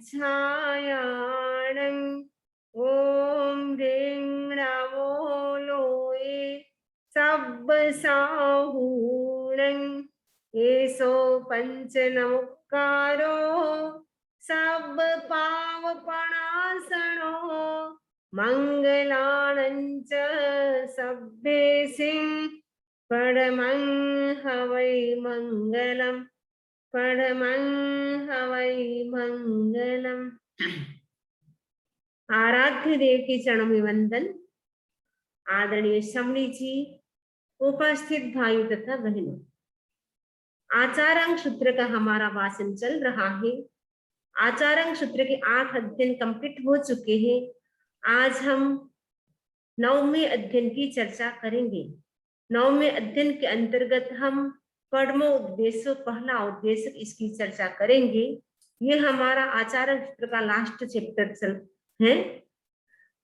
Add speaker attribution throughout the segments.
Speaker 1: छायाणं ओम ह्रीं नमो लोये सब साहूणं एसो पंच नमस्कारो सब पावपणासनो मंगलानंच सभ्ये सिंह परमं हवै मंगलम परमं हवै मंगलम। आराध्य देव के चरणों में वंदन। आदरणीय समणी जी, उपस्थित भाइयों तथा बहनों, आचारांग सूत्र का हमारा वाचन चल रहा है। आचारांग सूत्र के 8 अध्ययन कंप्लीट हो चुके हैं। आज हम 9वें अध्ययन की चर्चा करेंगे। 9वें अध्ययन के अंतर्गत हम परमो उद्देश्य, पहला उद्देश्य, इसकी चर्चा करेंगे। ये हमारा आचारांग सूत्र का लास्ट चैप्टर चल है,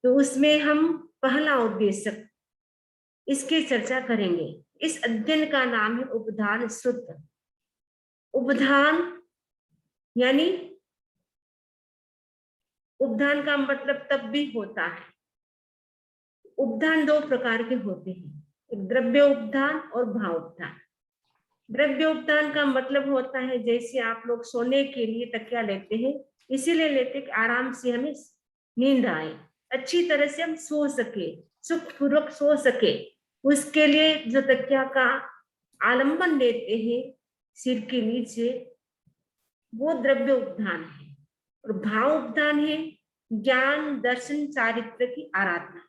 Speaker 1: तो उसमें हम पहला उद्देश्य इसकी चर्चा करेंगे। इस अध्ययन का नाम है उपधान सूत्र। उपधान यानी उपधान का मतलब तब भी होता है। उपधान 2 प्रकार के होते हैं, एक द्रव्य उपधान और भाव उपधान। द्रव्य उपधान का मतलब होता है जैसे आप लोग सोने के लिए तकिया लेते हैं, इसीलिए लेते कि आराम से हमें नींद आए, अच्छी तरह से हम सो सके, सुखपूर्वक सो सके। उसके लिए जो तकिया का आलंबन लेते हैं सिर के नीचे, वो द्रव्य उपधान है। और भाव उपधान है ज्ञान दर्शन चारित्र की आराधना।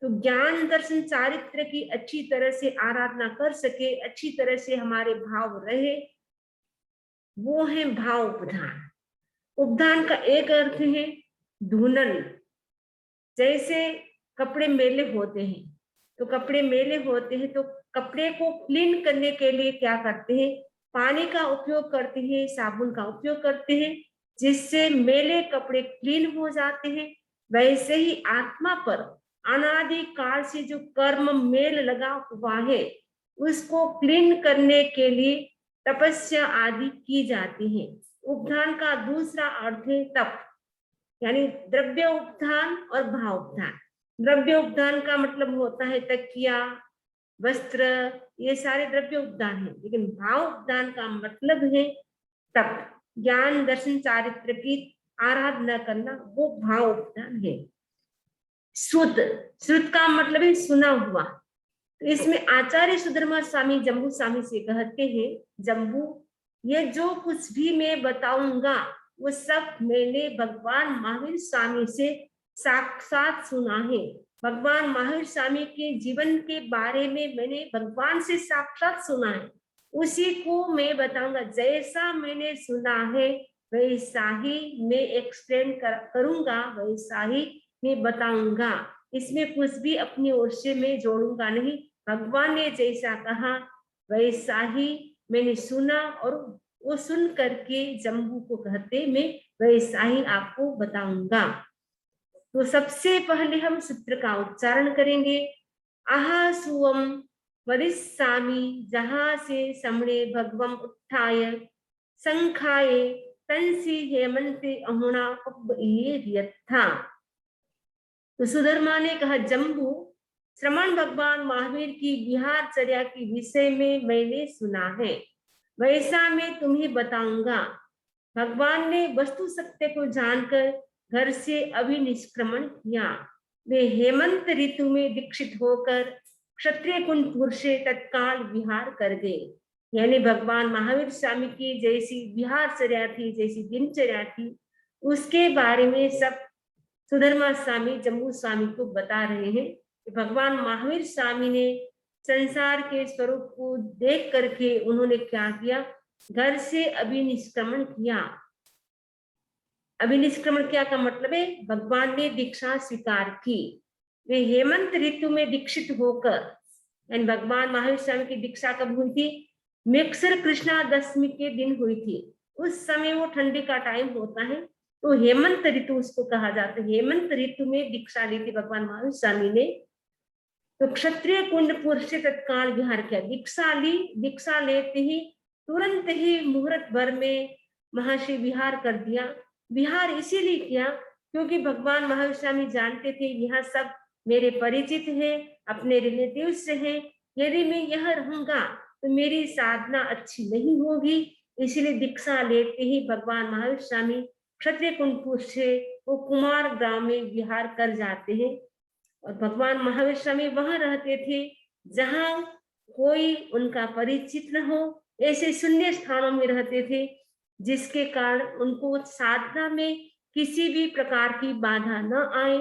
Speaker 1: तो ज्ञान दर्शन चारित्र की अच्छी तरह से आराधना कर सके, अच्छी तरह से हमारे भाव रहे, वो है भाव उपधान। उपधान का एक अर्थ है धुनन। जैसे कपड़े मेले होते हैं, तो कपड़े मेले होते हैं तो कपड़े को क्लीन करने के लिए क्या करते हैं, पानी का उपयोग करते हैं, साबुन का उपयोग करते हैं, जिससे मेले कपड़े क्लीन हो जाते हैं। वैसे ही आत्मा पर अनादि काल से जो कर्म मेल लगा हुआ है, उसको क्लीन करने के लिए तपस्या आदि की जाती है। उपधान का दूसरा अर्थ है तप, यानी द्रव्य उपधान और भाव उपधान। द्रव्य उपधान का मतलब होता है तकिया, वस्त्र, ये सारे द्रव्य उपधान है। लेकिन भाव उपधान का मतलब है तप, ज्ञान दर्शन चारित्र की आराधना करना, वो भाव उपधान है। श्रुत, श्रुत का मतलब है सुना हुआ। तो इसमें आचार्य सुधर्मा स्वामी जम्बू स्वामी से कहते हैं, जम्बू, ये जो कुछ भी मैं बताऊंगा वो सब मैंने भगवान महावीर स्वामी से साक्षात सुना है। भगवान महावीर स्वामी के जीवन के बारे में मैंने भगवान से साक्षात सुना है, उसी को मैं बताऊंगा। जैसा मैंने सुना है वैसा ही मैं एक्सप्लेन करूंगा, वैसा ही मैं बताऊंगा। इसमें कुछ भी अपनी ओर से मैं जोड़ूंगा नहीं। भगवान ने जैसा कहा वैसा ही मैंने सुना, और वो सुन करके जम्बू को कहते मैं वैसा ही आपको बताऊंगा। तो सबसे पहले हम सूत्र का उच्चारण करेंगे। आहा सुवम वदिस्सामि, जहां से समणे भगवम उत्थाय संखाये तंसी हेमंते अहुणा यथा। तो सुधर्मा ने कहा, जम्बू, श्रमण भगवान महावीर की विहारचर्या के विषय में मैंने सुना है, वैसा मैं तुम्हें बताऊंगा। भगवान ने वस्तु सत्य को जानकर घर से अभिनिष्क्रमण किया। वे हेमंत ऋतु में दीक्षित होकर क्षत्रिय कुंजपुर से तत्काल विहार कर गए। यानी भगवान महावीर स्वामी की जैसी विहारचर्या थी, जैसी दिनचर्या थी, उसके बारे में सब सुधर्मा स्वामी जम्बू स्वामी को बता रहे हैं कि भगवान महावीर स्वामी ने संसार के स्वरूप को देख करके उन्होंने क्या किया, घर से अभिनिष्क्रमण किया। अभिनिष्क्रमण क्या का मतलब है, भगवान ने दीक्षा स्वीकार की। वे हेमंत ऋतु में दीक्षित होकर, यानी भगवान महावीर स्वामी की दीक्षा कब हुई थी, मिक्सर कृष्णा दशमी के दिन हुई थी। उस समय वो ठंडी का टाइम होता है, तो हेमंत ऋतु उसको कहा जाता है। हेमंत ऋतु में दीक्षा ली थी भगवान महावीर स्वामी ने। तो क्षत्रिय कुंडपुर से तत्काल विहार किया, दीक्षा ली। दीक्षा लेते ही तुरंत ही मुहूर्त भर में महर्षि विहार कर दिया। विहार इसीलिए किया क्योंकि भगवान महावीर स्वामी जानते थे यह सब मेरे परिचित है, अपने रिलेटिव्स है, यदि मैं यह रहूंगा तो मेरी साधना अच्छी नहीं होगी। इसलिए दीक्षा लेते ही भगवान महावीर स्वामी क्षत्रिय कुंड से वो कुमार ग्राम में विहार कर जाते हैं और भगवान महावीर स्वामी वहां रहते थे जहां कोई उनका परिचित न हो, ऐसे शून्य स्थानों में रहते थे जिसके कारण उनको साधना में किसी भी प्रकार की बाधा न आए,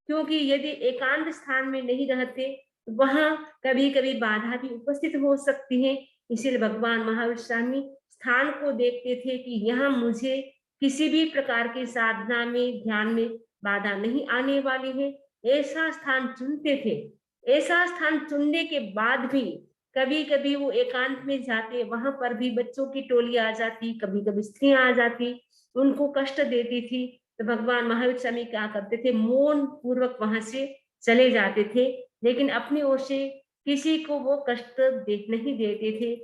Speaker 1: क्योंकि यदि एकांत स्थान में नहीं रहते तो वहां कभी कभी बाधा भी उपस्थित हो सकती है। इसलिए भगवान महावीर स्वामी स्थान को देखते थे कि यहाँ मुझे किसी भी प्रकार की साधना में ध्यान में बाधा नहीं आने वाली है, ऐसा स्थान चुनते थे। ऐसा स्थान चुनने के बाद भी कभी कभी वो एकांत में जाते, वहां पर भी बच्चों की टोली आ जाती, कभी कभी स्त्रियां आ जाती, उनको कष्ट देती थी, तो भगवान महावीर स्वामी क्या करते थे, मौन पूर्वक वहां से चले जाते थे, लेकिन अपनी ओर से किसी को वो कष्ट नहीं देते थे।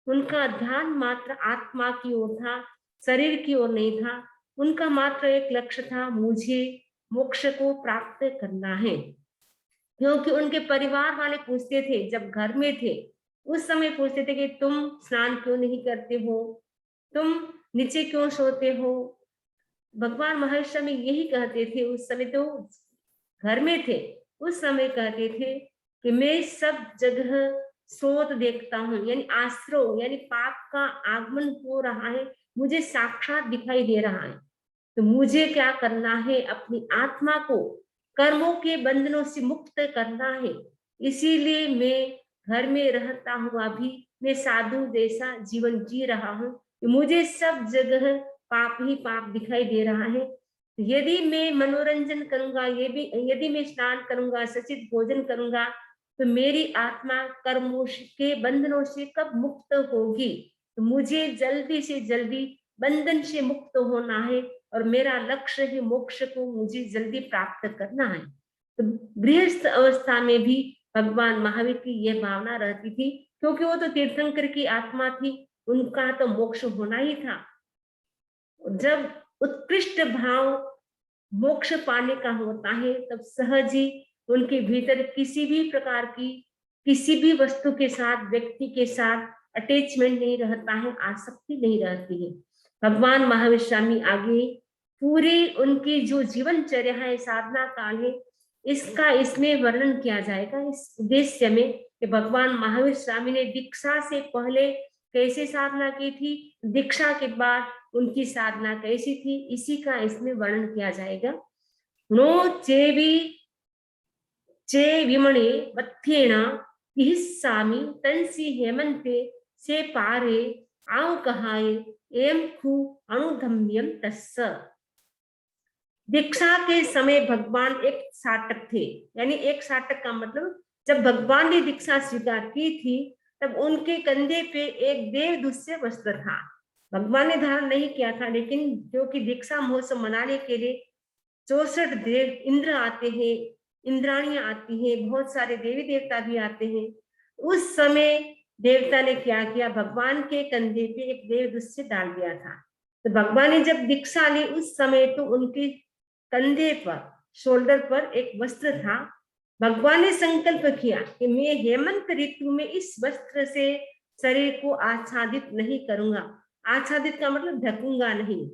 Speaker 1: उनका ध्यान मात्र आत्मा की ओर था, शरीर की ओर नहीं था। उनका मात्र एक लक्ष्य था, मुझे मोक्ष को प्राप्त करना है। क्योंकि उनके परिवार वाले पूछते थे, जब घर में थे उस समय पूछते थे कि तुम स्नान क्यों नहीं करते हो, तुम नीचे क्यों सोते हो। भगवान महावीर स्वामी यही कहते थे, उस समय तो घर में थे, उस समय कहते थे कि मैं सब जगह स्रोत देखता हूँ, यानी आश्रय यानी पाप का आगमन हो रहा है, मुझे साक्षात दिखाई दे रहा है। तो मुझे क्या करना है, अपनी आत्मा को कर्मों के बंधनों से मुक्त करना है। इसीलिए मैं घर में रहता हुआ भी मैं साधु जैसा जीवन जी रहा हूँ। मुझे सब जगह पाप ही पाप दिखाई दे रहा है। यदि मैं मनोरंजन करूंगा, ये भी यदि मैं स्नान करूंगा, सचित भोजन करूंगा, तो मेरी आत्मा कर्मों के बंधनों से कब मुक्त होगी। तो मुझे जल्दी से जल्दी बंधन से मुक्त होना है और मेरा लक्ष्य है मोक्ष को मुझे जल्दी प्राप्त करना है। तो गृहस्थ अवस्था में भी भगवान महावीर की यह भावना रहती थी, क्योंकि वो तो तीर्थंकर की आत्मा थी, उनका तो मोक्ष होना ही था। जब उत्कृष्ट भाव मोक्ष पाने का होता है, तब सहज ही उनके भीतर किसी भी प्रकार की किसी भी वस्तु के साथ, व्यक्ति के साथ अटैचमेंट नहीं रहता है, आसक्ति नहीं रहती है। भगवान महावीर स्वामी आगे पूरी उनकी जो जीवनचर्या है, साधना काल है, इसका इसमें वर्णन किया जाएगा इस उद्देश्य में कि भगवान महावीर स्वामी ने दीक्षा से पहले कैसे साधना की थी, दीक्षा के बाद उनकी साधना कैसी थी, इसी का इसमें वर्णन किया जाएगा। नो चेवी चे विमणे वत्थेण इहिस्सामि तंसि हेमंते से पारे आव कहाए एम खु अनुधम्यम तस्स। दीक्षा के समय भगवान एक साटक थे, यानी एक साटक का मतलब जब भगवान ने दीक्षा स्वीकार की थी तब उनके कंधे पे एक देवदूष्य वस्त्र था। भगवान ने धारण नहीं किया था, लेकिन जो कि दीक्षा महोत्सव मनाने के लिए 64 देव इंद्र आते हैं, इंद्राणियां आती हैं, बहुत सारे देवी देवता भी आते हैं। उस समय देवता ने क्या किया, भगवान के कंधे पे एक देवदूष्य डाल दिया था। तो भगवान ने जब दीक्षा ली उस समय तो उनके कंधे पर, शोल्डर पर एक वस्त्र था। भगवान ने संकल्प किया कि मैं हेमंत ऋतु में इस वस्त्र से शरीर को आच्छादित नहीं करूंगा। आच्छादित का मतलब ढकूंगा नहीं।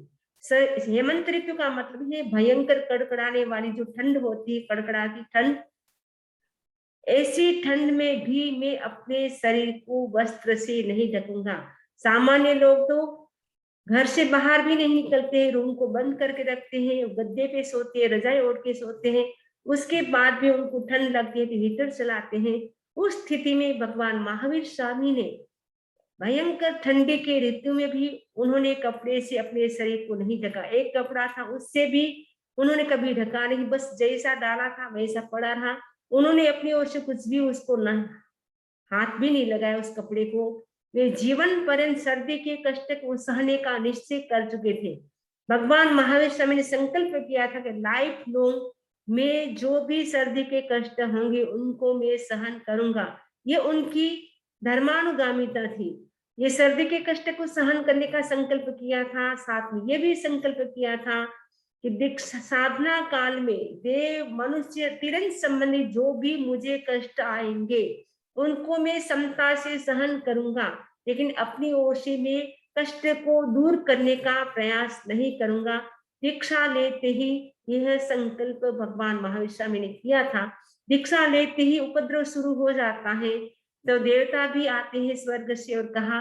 Speaker 1: हेमंत ऋतु का मतलब है भयंकर कड़कड़ाने वाली जो ठंड होती है, कड़कड़ाती ठंड, ऐसी ठंड में भी मैं अपने शरीर को वस्त्र से नहीं ढकूंगा। सामान्य लोग तो घर से बाहर भी नहीं निकलते, रूम को बंद करके रखते हैं, गद्दे पे सोते हैं, रजाई ओढ़ के सोते हैं, उसके बाद भी उनको ठंड लगती है तो हीटर चलाते हैं। उस स्थिति में भगवान महावीर स्वामी ने भयंकर ठंडी के ऋतु में भी उन्होंने कपड़े से अपने शरीर को नहीं ढका। एक कपड़ा था उससे भी उन्होंने कभी ढका नहीं, बस जैसा डाला था वैसा पड़ा रहा। उन्होंने अपनी ओर से कुछ भी उसको न हाथ भी नहीं लगाया उस कपड़े को। वे जीवन पर्यंत सर्दी के कष्ट को सहने का निश्चय कर चुके थे। भगवान महावीर स्वामी ने संकल्प किया था कि लाइफ लॉन्ग में जो भी सर्दी के कष्ट होंगे उनको मैं सहन करूंगा। ये उनकी धर्मानुगामिता थी। ये सर्दी के कष्ट को सहन करने का संकल्प किया था, साथ में ये भी संकल्प किया था कि दीक्षा साधना काल में देव मनुष्य तिरंग संबंधी जो भी मुझे कष्ट आएंगे उनको मैं समता से सहन करूंगा, लेकिन अपनी ओर से मैं कष्ट को दूर करने का प्रयास नहीं करूंगा। दीक्षा लेते ही यह संकल्प भगवान महावीर स्वामी ने किया था। दीक्षा लेते ही उपद्रव शुरू हो जाता है तो देवता भी आते हैं स्वर्ग से और कहा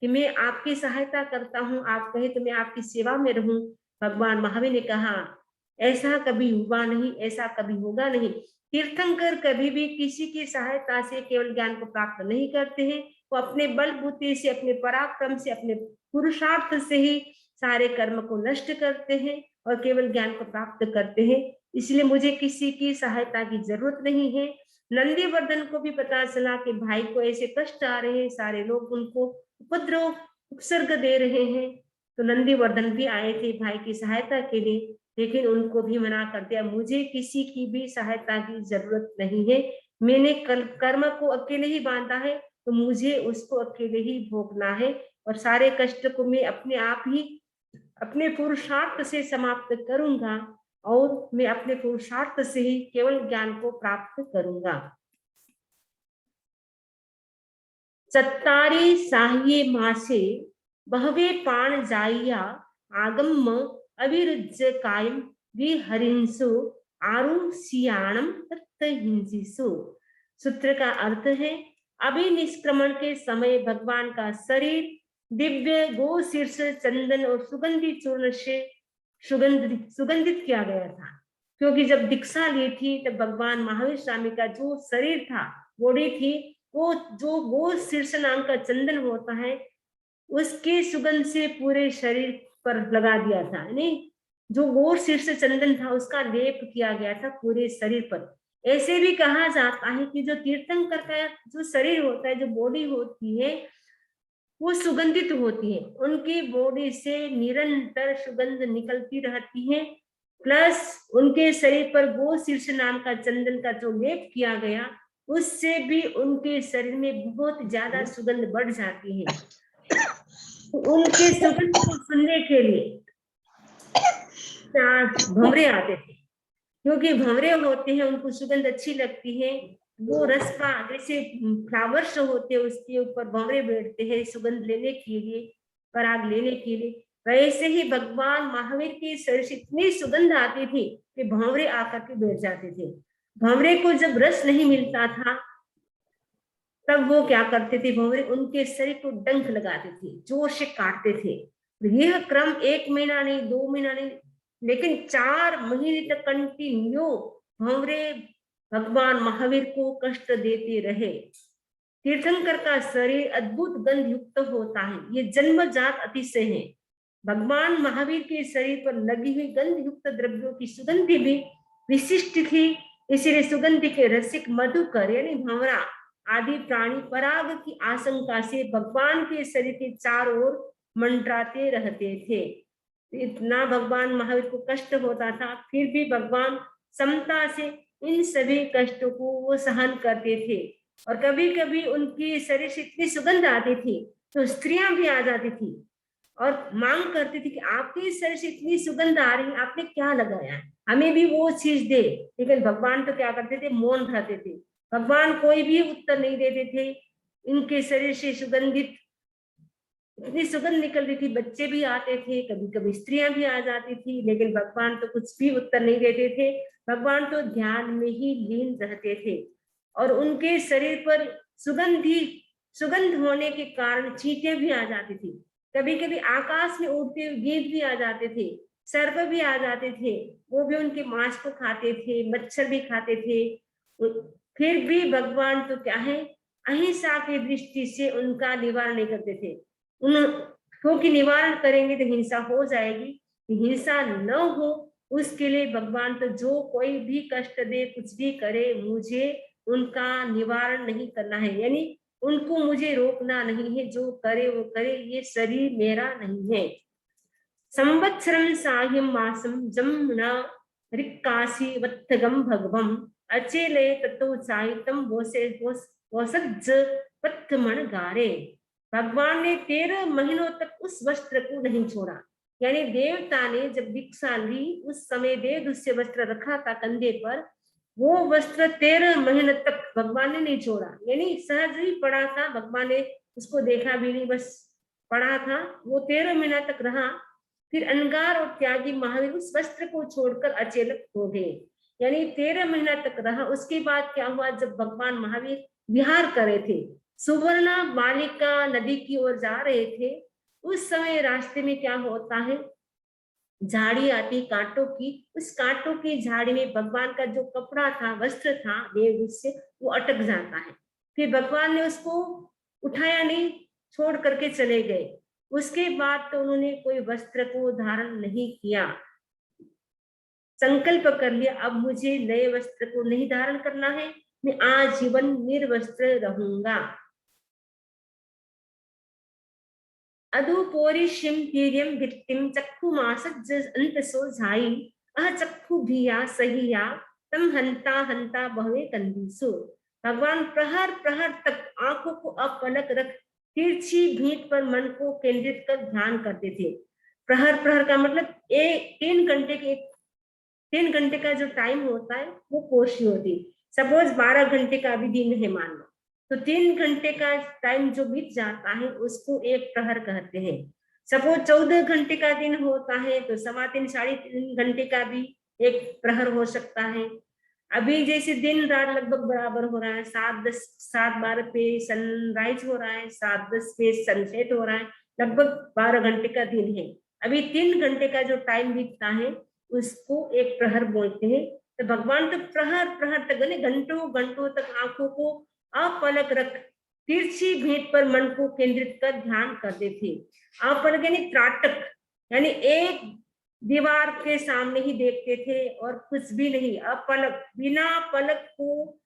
Speaker 1: कि मैं आपकी सहायता करता हूँ, आप कहे तो मैं आपकी सेवा में रहूं। भगवान महावीर ने कहा ऐसा कभी हुआ नहीं, ऐसा कभी होगा नहीं। तीर्थंकर कभी भी किसी की सहायता से केवल ज्ञान को प्राप्त नहीं करते हैं, वो अपने बलबूते से, अपने पराक्रम से, अपने पुरुषार्थ से ही सारे कर्म को नष्ट करते हैं और केवल ज्ञान को प्राप्त करते हैं। इसलिए मुझे किसी की सहायता की जरूरत नहीं है। नंदीवर्धन को भी पता चला कि भाई को ऐसे कष्ट आ रहे हैं, सारे लोग उनको उपद्रव उपसर्ग दे रहे हैं, तो नंदीवर्धन भी आए थे भाई की सहायता के लिए, लेकिन उनको भी मना कर दिया, मुझे किसी की भी सहायता की जरूरत नहीं है। मैंने कर्म को अकेले ही बांधा है तो मुझे उसको अकेले ही भोगना है और सारे कष्ट को मैं अपने आप ही अपने पुरुषार्थ से समाप्त करूंगा और मैं अपने पुरुषार्थ से ही केवल ज्ञान को प्राप्त करूंगा। सत्तारी साह्ये मासे बहवे पाण जाइया आगम अविरुज्य कायम विहरिंसु आरुषियाणम तत्हिंसिसु। सूत्र का अर्थ है अभिनिष्क्रमण के समय भगवान का शरीर दिव्य गो शीर्ष चंदन और सुगंधी चूर्ण से सुगंधित किया गया था, क्योंकि जब दीक्षा ली थी तब भगवान महावीर स्वामी का जो शरीर था, बॉडी थी, वो जो गो शीर्ष नाम का चंदन होता है उसके सुगंध से पूरे शरीर पर लगा दिया था, नहीं जो गो शीर्ष चंदन था उसका लेप किया गया था पूरे शरीर पर। ऐसे भी कहा जाता है कि जो तीर्थंकर का जो शरीर होता है, जो बॉडी होती है, वो सुगंधित होती है, उनकी बॉडी से निरंतर सुगंध निकलती रहती है, प्लस उनके शरीर पर गो शीर्ष नाम का चंदन का जो लेप किया गया उससे भी उनके शरीर में बहुत ज्यादा सुगंध बढ़ जाती है। उनके सुगंध को सुनने के लिए भंवरे आते थे, क्योंकि भंवरे होते हैं उनको सुगंध अच्छी लगती है, वो रसपा जैसे फ्लावर्स होते हैं उसके ऊपर भंवरे बैठते हैं सुगंध लेने के लिए, पराग लेने के लिए। वैसे ही भगवान महावीर के शरीर से इतनी सुगंध आती थी कि भंवरे आकर के बैठ जाते थे। भंवरे को जब रस नहीं मिलता था तब वो क्या करते थे, भंवरे उनके शरीर को डंक लगाते थे, जोर से काटते थे। यह क्रम 1 महीना नहीं, 2 महीना नहीं, लेकिन 4 महीने तक कंटिन्यू भंवरे भगवान महावीर को कष्ट देते रहे। तीर्थंकर का शरीर अद्भुत गंध युक्त होता है, ये जन्मजात अतिशय है। भगवान महावीर के शरीर पर लगी हुई गंध युक्त द्रव्यों की सुगंधि भी विशिष्ट थी, इसलिए सुगंधि के रसिक मधुकर यानी भंवरा आदि प्राणी पराग की आशंका से भगवान के शरीर के चारों ओर मंडराते रहते थे। इतना भगवान महावीर को कष्ट होता था, फिर भी भगवान समता से इन सभी कष्टों को वो सहन करते थे। और कभी कभी उनकी शरीर से इतनी सुगंध आती थी तो स्त्रियां भी आ जाती थी और मांग करती थी कि आपके शरीर से इतनी सुगंध आ रही है, आपने क्या लगाया है, हमें भी वो चीज दे। लेकिन भगवान तो क्या करते थे, मौन रहते थे, भगवान कोई भी उत्तर नहीं देते थे। इनके शरीर से सुगंधित इतनी सुगंध निकल रही थी, बच्चे भी आते थे, कभी कभी स्त्रियां भी आ जाती थी, लेकिन भगवान तो कुछ भी उत्तर नहीं देते थे। भगवान तो ध्यान में ही लीन रहते थे और उनके शरीर पर सुगंध होने के कारण चींटे भी आ जाती थी, कभी कभी आकाश में उड़ते हुए गीत भी आ जाते थे, सर्प भी आ जाते थे, वो भी उनके मांस को खाते थे, मच्छर भी खाते थे। फिर भी भगवान तो क्या है, अहिंसा की दृष्टि से उनका निवारण नहीं करते थे। क्योंकि निवारण करेंगे तो हिंसा हो जाएगी, हिंसा न हो उसके लिए भगवान तो जो कोई भी कष्ट दे, कुछ भी करे, मुझे उनका निवारण नहीं करना है, यानी उनको मुझे रोकना नहीं है, जो करे वो करे, ये शरीर मेरा नहीं है। संवत्सरं सायं मासं जमुना रिक्कासी वत्थगम भगवम अचेले ततो चायतम वसज्ज पत्थमण गारे। भगवान ने 13 महीनों तक उस वस्त्र को नहीं छोड़ा, यानी देवता ने जब दीक्षा ली उस समय देवदुष्य वस्त्र रखा था कंधे पर, वो वस्त्र 13 महीने तक भगवान ने नहीं छोड़ा, यानी सहज ही पड़ा था, भगवान ने उसको देखा भी नहीं, बस पड़ा था, वो 13 महीना तक रहा। फिर अंगार और त्यागी महावीर उस वस्त्र को छोड़कर अचेतन हो गए, यानी 13 महीना तक रहा। उसके बाद क्या हुआ, जब भगवान महावीर विहार कर रहे थे, सुवर्णा बालिका नदी की ओर जा रहे थे, उस समय रास्ते में क्या होता है, झाड़ी आती कांटों की, उस कांटों की झाड़ी में भगवान का जो कपड़ा था, वस्त्र था देवदूत, वो अटक जाता है। फिर भगवान ने उसको उठाया नहीं, छोड़ करके चले गए। उसके बाद तो उन्होंने कोई वस्त्र को धारण नहीं किया, संकल्प कर लिया अब मुझे नए वस्त्र को नहीं धारण करना है, मैं आजीवन निर्वस्त्र रहूंगा। अदुपोरिशिम तीर्यम भित्तिम चक्षुमासज्ज अंतसो झाई अह चक्षु भिया सहिया तम हंता हंता बहवे कंदीसु। भगवान प्रहर प्रहर तक आंखों को अपलक रख तिरछी भींत पर मन को केंद्रित कर ध्यान करते थे। प्रहर प्रहर का मतलब 3 घंटे का जो टाइम होता है वो कोशी होती। सपोज 12 घंटे का अभी दिन है मान लो, तो 3 घंटे का टाइम जो बीत जाता है उसको एक प्रहर कहते हैं। सपोज 14 घंटे का दिन होता है तो 3.25 3.5 घंटे का भी एक प्रहर हो सकता है। अभी जैसे दिन रात लगभग बराबर हो रहा है, 7:10 7:12 पे सनराइज हो रहा है, 7:10 पे सनसेट हो रहा है, लगभग 12 घंटे का दिन है। अभी 3 घंटे का जो टाइम बीतता है उसको एक प्रहर बोलते हैं। तो भगवान तो प्रहर प्रहर तक घंटों घंटों तक आंखों को अपलक रख तिरछी भेंट पर मन को केंद्रित कर ध्यान करते थे। अपलक यानी त्राटक, यानी एक दीवार के सामने ही देखते थे और कुछ भी नहीं, अपलक बिना पलक को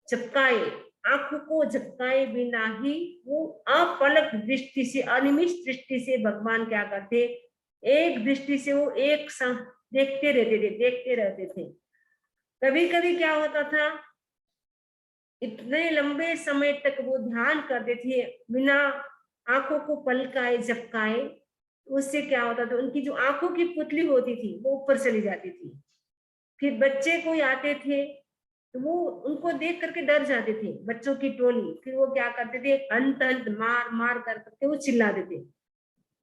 Speaker 1: झपकाए, आंखों को झपकाए बिना ही वो अपलक दृष्टि से, अनिमिष दृष्टि से भगवान क्या करते, एक दृष्टि से वो एक देखते रहते थे। कभी कभी क्या होता था, इतने लंबे समय तक वो ध्यान करते थे बिना आंखों को पलकाए झपकाए। उससे क्या होता था, उनकी जो आंखों की पुतली होती थी वो ऊपर चली जाती थी। फिर बच्चे कोई आते थे तो वो उनको देख करके डर जाते थे, बच्चों की टोली। फिर वो क्या करते थे, हंत हंत मार मार करके वो चिल्लाते थे।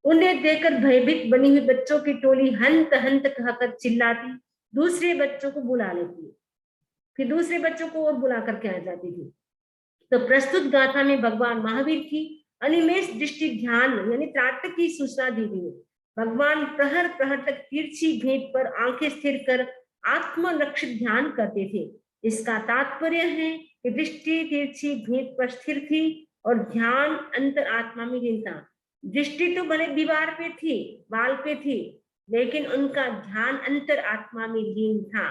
Speaker 1: उन्हें देखकर भयभीत बनी हुई बच्चों की टोली हंत हंत कहकर चिल्लाती, दूसरे बच्चों को बुला लेती, फिर दूसरे बच्चों को और बुला करके आ जाती थी। तो प्रस्तुत गाथा में भगवान महावीर की अनिमेष दृष्टि ध्यान यानी त्राटक की सूचना दी गई। भगवान प्रहर प्रहर तक तिरछी भेंट पर आंखें स्थिर कर आत्मलक्षित ध्यान करते थे। इसका तात्पर्य है कि दृष्टि तिरछी भेंट पर स्थिर थी और ध्यान अंतर आत्मा में लीन था। दृष्टि तो भले दीवार पे थी, वाल पे थी, लेकिन उनका ध्यान अंतर आत्मा में लीन था।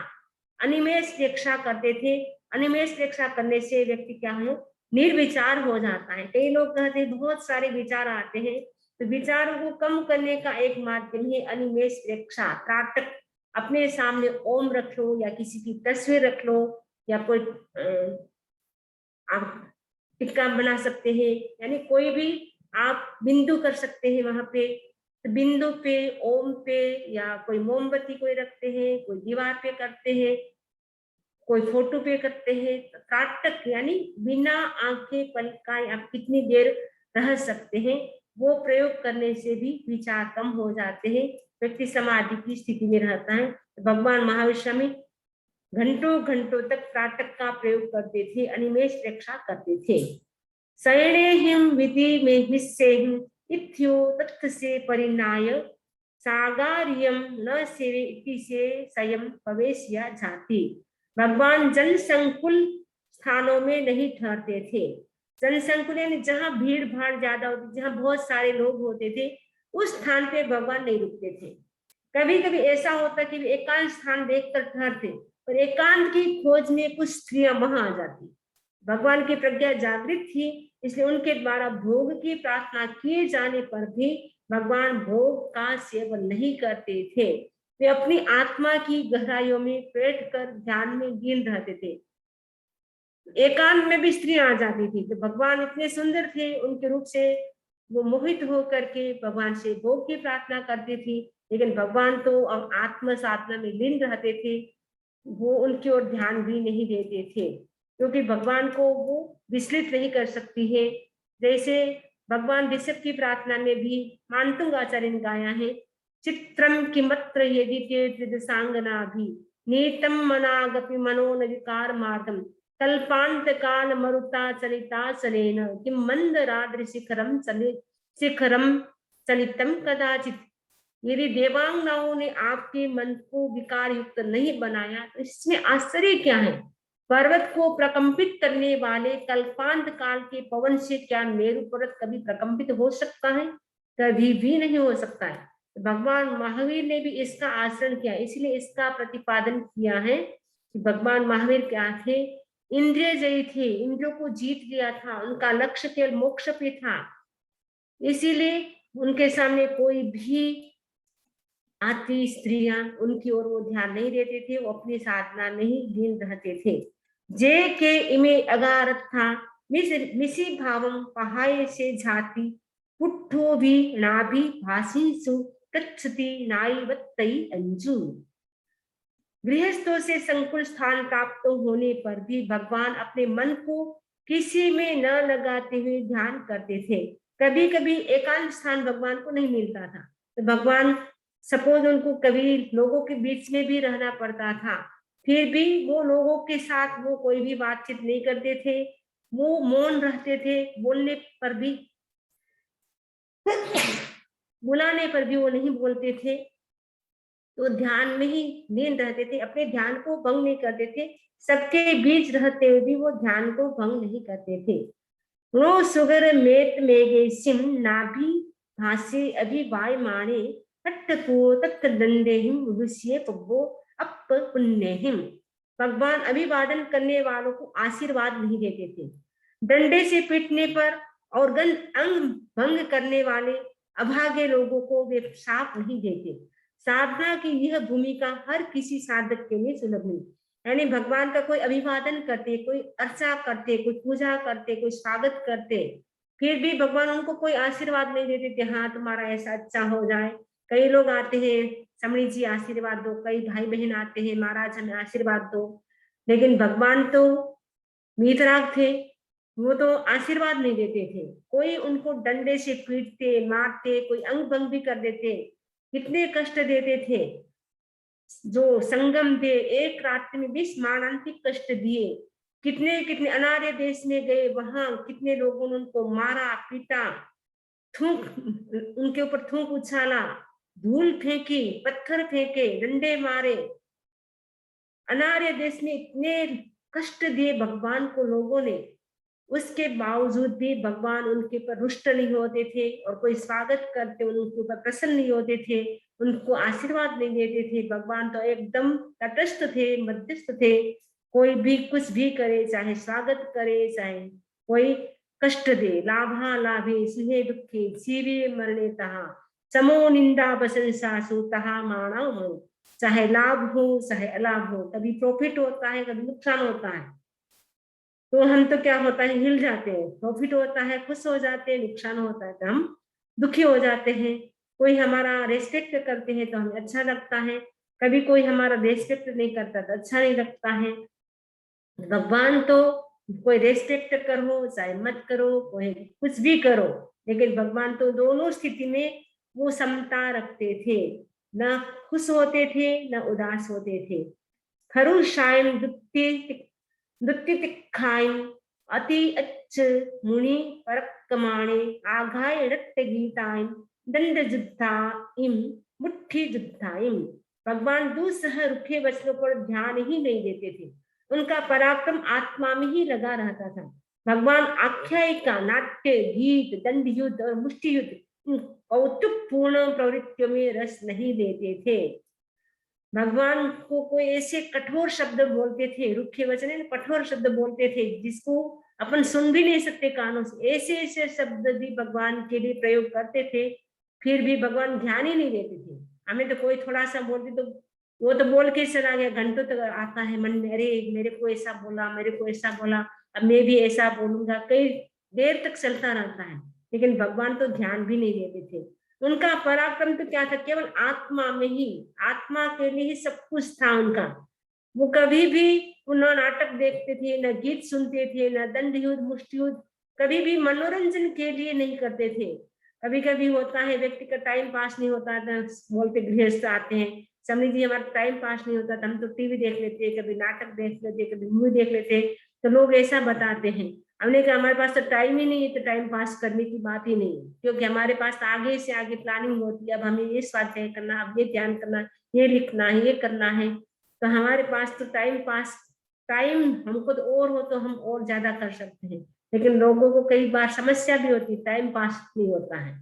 Speaker 1: अनिमेष प्रेक्षा करते थे। अनिमेष प्रेक्षा करने से व्यक्ति क्या है, निर्विचार हो जाता है। कई लोग कहते हैं बहुत सारे विचार आते हैं, तो विचारों को कम करने का एक माध्यम है अनिमेष प्रेक्षा। त्राटक अपने सामने ओम रख लो या किसी की तस्वीर रख लो या कोई आप टिक्का बना सकते हैं, यानी कोई भी आप बिंदु कर सकते हैं वहां पे। तो बिंदु पे ओम पे या कोई मोमबत्ती कोई रखते हैं, कोई दीवार पे करते हैं, कोई फोटो पे करते हैं। त्राटक यानी बिना आंखें पलकाए आप कितनी देर रह सकते हैं, वो प्रयोग करने से भी विचार कम हो जाते हैं, व्यक्ति समाधि की स्थिति में रहता है। तो भगवान महावीर स्वामी घंटों घंटों तक त्राटक का प्रयोग करते थे, अनिमेष प्रेक्षा करते थे। शयने हिम विधि में हिस्सेहिम इत्यो तत्थ से परिणाय सागार्यम न सेवे इति से स्वयं प्रवेश या जाति। भगवान जन संकुल स्थानों में नहीं ठहरते थे। जन संकुल यानी जहां भीड़ भाड़ ज्यादा होती, जहां बहुत सारे लोग होते थे, उस स्थान पे भगवान नहीं रुकते थे। कभी कभी ऐसा होता कि एकांत स्थान देखकर ठहरते, और एकांत की खोज में कुछ स्त्रियां वहां आ जाती। भगवान की प्रज्ञा जागृत थी, इसलिए उनके द्वारा भोग की प्रार्थना किए जाने पर भी भगवान भोग का सेवन नहीं करते थे। वे अपनी आत्मा की गहराइयों में बैठकर ध्यान में लीन रहते थे। एकांत में भी स्त्री आ जाती थी, तो भगवान इतने सुंदर थे, उनके रूप से वो मोहित होकर के भगवान से भोग की प्रार्थना करती थी, लेकिन भगवान तो अब आत्म साधना में लीन रहते थे, वो उनकी ओर ध्यान भी नहीं देते थे, क्योंकि भगवान को वो विचलित नहीं कर सकती है। जैसे भगवान ऋषभ की प्रार्थना में भी मानतुंग आचार्य ने गाया है, चित्रम किमत्र यदि सांगना भी नीतम मनागपि मनोनविकार मार्गम कल्पांत काल मरुता चलिता चलेन किम मंदराद्रि शिखरम चलितम कदाचित। यदि देवांगनाओं ने आपके मन को विकार युक्त नहीं बनाया तो इसमें आश्चर्य क्या है। पर्वत को प्रकंपित करने वाले कल्पांत काल के पवन से क्या मेरु पर्वत कभी प्रकंपित हो सकता है? कभी भी नहीं हो सकता है। भगवान महावीर ने भी इसका आचरण किया, इसलिए इसका प्रतिपादन किया है कि भगवान महावीर क्या थे, इंद्रिय जयी थे, इंद्रियों को जीत लिया था, उनका लक्ष्य केवल मोक्ष पे था, इसीलिए उनके सामने कोई भी आती स्त्रियां उनकी ओर वो ध्यान नहीं देते थे, वो अपनी साधना में ही लीन रहते थे। जे के इमे अगारत था मिसी भावम पहाय से झाती पुट्ठो भी नाभि भाषिसु कच्छति नाईवत्तई अंजू। गृहस्थों से संकुल स्थान प्राप्त होने पर भी भगवान अपने मन को किसी में न लगाते हुए ध्यान करते थे। कभी कभी एकांत स्थान भगवान को नहीं मिलता था तो भगवान सपोज उनको कभी लोगों के बीच में भी रहना पड़ता था, फिर भी वो लोगों के साथ वो कोई भी बातचीत नहीं करते थे, वो मौन रहते थे, बोलने पर भी बुलाने पर भी वो नहीं बोलते थे, तो ध्यान में ही लीन रहते थे, अपने ध्यान को भंग नहीं करते थे। सबके बीच रहते हुए भी वो ध्यान को भंग नहीं करते थे। नो सुगर मेत मेगे सिम नाभि भाषे अभिवाय माणे तट्टको तत्त दंडेहिम विषय पब्बो अप पुण्यहिम। भगवान अभिवादन करने वालों को आशीर्वाद नहीं देते थे, डंडे से पीटने पर और अंग भंग करने वाले अभागे लोगों को वे साफ नहीं देते। साधना की यह भूमिका हर किसी साधक के लिए सुलभ नहीं, यानी भगवान का कोई अभिवादन करते, कोई अर्चा करते, कोई पूजा करते, कोई स्वागत करते, फिर भी भगवान उनको कोई आशीर्वाद नहीं देते थे, हाँ तुम्हारा ऐसा अच्छा हो जाए। कई लोग आते हैं, समणी जी आशीर्वाद दो, कई भाई बहन आते हैं, महाराज हमें आशीर्वाद दो, लेकिन भगवान तो वीतराग थे, वो तो आशीर्वाद नहीं देते थे। कोई उनको डंडे से पीटते, मारते, कोई अंग भंग भी कर देते, कितने कष्ट देते थे। जो संगम थे, एक रात्रि में 20 मारणांतिक कष्ट दिए। कितने कितने अनार्य देश में गए, वहां कितने लोगों ने उनको मारा, पीटा, थूक उनके ऊपर थूक उछाला, धूल फेंकी, पत्थर फेंके, डंडे मारे। अनार्य देश में इतने कष्ट दिए भगवान को लोगों ने, उसके बावजूद भी भगवान उनके ऊपर रुष्ट नहीं होते थे और कोई स्वागत करते उनके ऊपर प्रसन्न नहीं होते थे, उनको आशीर्वाद नहीं देते थे। भगवान तो एकदम तटस्थ थे, मध्यस्थ थे, कोई भी कुछ भी करे, चाहे स्वागत करे, चाहे कोई कष्ट दे, लाभा लाभे सुहे दुखे जीवे मरणे तहा समो निंदा प्रशंसा सुतहा माना मनो। चाहे लाभ हो चाहे अलाभ हो, कभी प्रॉफिट होता है कभी नुकसान होता है, तो हम तो क्या होता है हिल जाते हैं, प्रॉफिट होता है खुश हो जाते हैं, नुकसान होता है तो हम दुखी हो जाते हैं। कोई हमारा रेस्पेक्ट करते हैं तो हमें अच्छा लगता है, कभी कोई हमारा रेस्पेक्ट नहीं करता तो अच्छा नहीं लगता है। भगवान तो कोई रेस्पेक्ट करो चाहे मत करो, कोई कुछ भी करो, लेकिन भगवान तो दोनों स्थिति में वो समता रखते थे, न खुश होते थे न उदास होते थे। खरु शायम दुत्ति तिखायम अति अच्छ मुनि परकमाणे आघाय रक्त गीतायम दंड जुद्धाइम मुट्ठी जुद्धाइम। भगवान दूसह रुखे वचनों पर ध्यान ही नहीं देते थे, उनका पराक्रम आत्मा में ही लगा रहता था। भगवान आख्यायिका, नाट्य, गीत, दंड युद्ध और मुष्टि युद्ध कौतुक पूर्ण प्रवृत्तियों में रस नहीं लेते थे। भगवान को कोई ऐसे कठोर शब्द बोलते थे, रुखे वचन कठोर शब्द बोलते थे जिसको अपन सुन भी नहीं सकते कानों से, ऐसे ऐसे शब्द भी भगवान के लिए प्रयोग करते थे, फिर भी भगवान ध्यान ही नहीं देते थे। हमें तो कोई थोड़ा सा बोलते तो वो तो बोल के चला गया, घंटों तक आता है मन में, अरे मेरे को ऐसा बोला, मेरे को ऐसा बोला, अब मैं भी ऐसा बोलूंगा, कई देर तक चलता रहता है। लेकिन भगवान तो ध्यान भी नहीं देते थे। उनका पराक्रम तो क्या था, केवल आत्मा में ही, आत्मा के लिए ही सब कुछ था उनका। वो कभी भी न नाटक देखते थे, न गीत सुनते थे, न दंड युद्ध मुष्टि युद्ध, कभी भी मनोरंजन के लिए नहीं करते थे। कभी कभी होता है व्यक्ति का टाइम पास नहीं होता था, बोलते गृहस्थ आते हैं, समझ लीजिए हमारा टाइम पास नहीं होता था, हम तो टीवी देख लेते, कभी नाटक देख लेते, कभी मूवी देख लेते, तो लोग ऐसा बताते हैं। हमने कहा हमारे पास तो टाइम ही नहीं है, तो टाइम पास करने की बात ही नहीं है, क्योंकि हमारे पास तो आगे से आगे प्लानिंग होती है, अब हमें ये स्वाध्याय करना, अब ये ध्यान करना, ये लिखना है, ये करना है। तो हमारे पास तो टाइम हमको तो और हो तो हम और ज्यादा कर सकते हैं, लेकिन लोगों को कई बार समस्या भी होती है, टाइम पास नहीं होता है।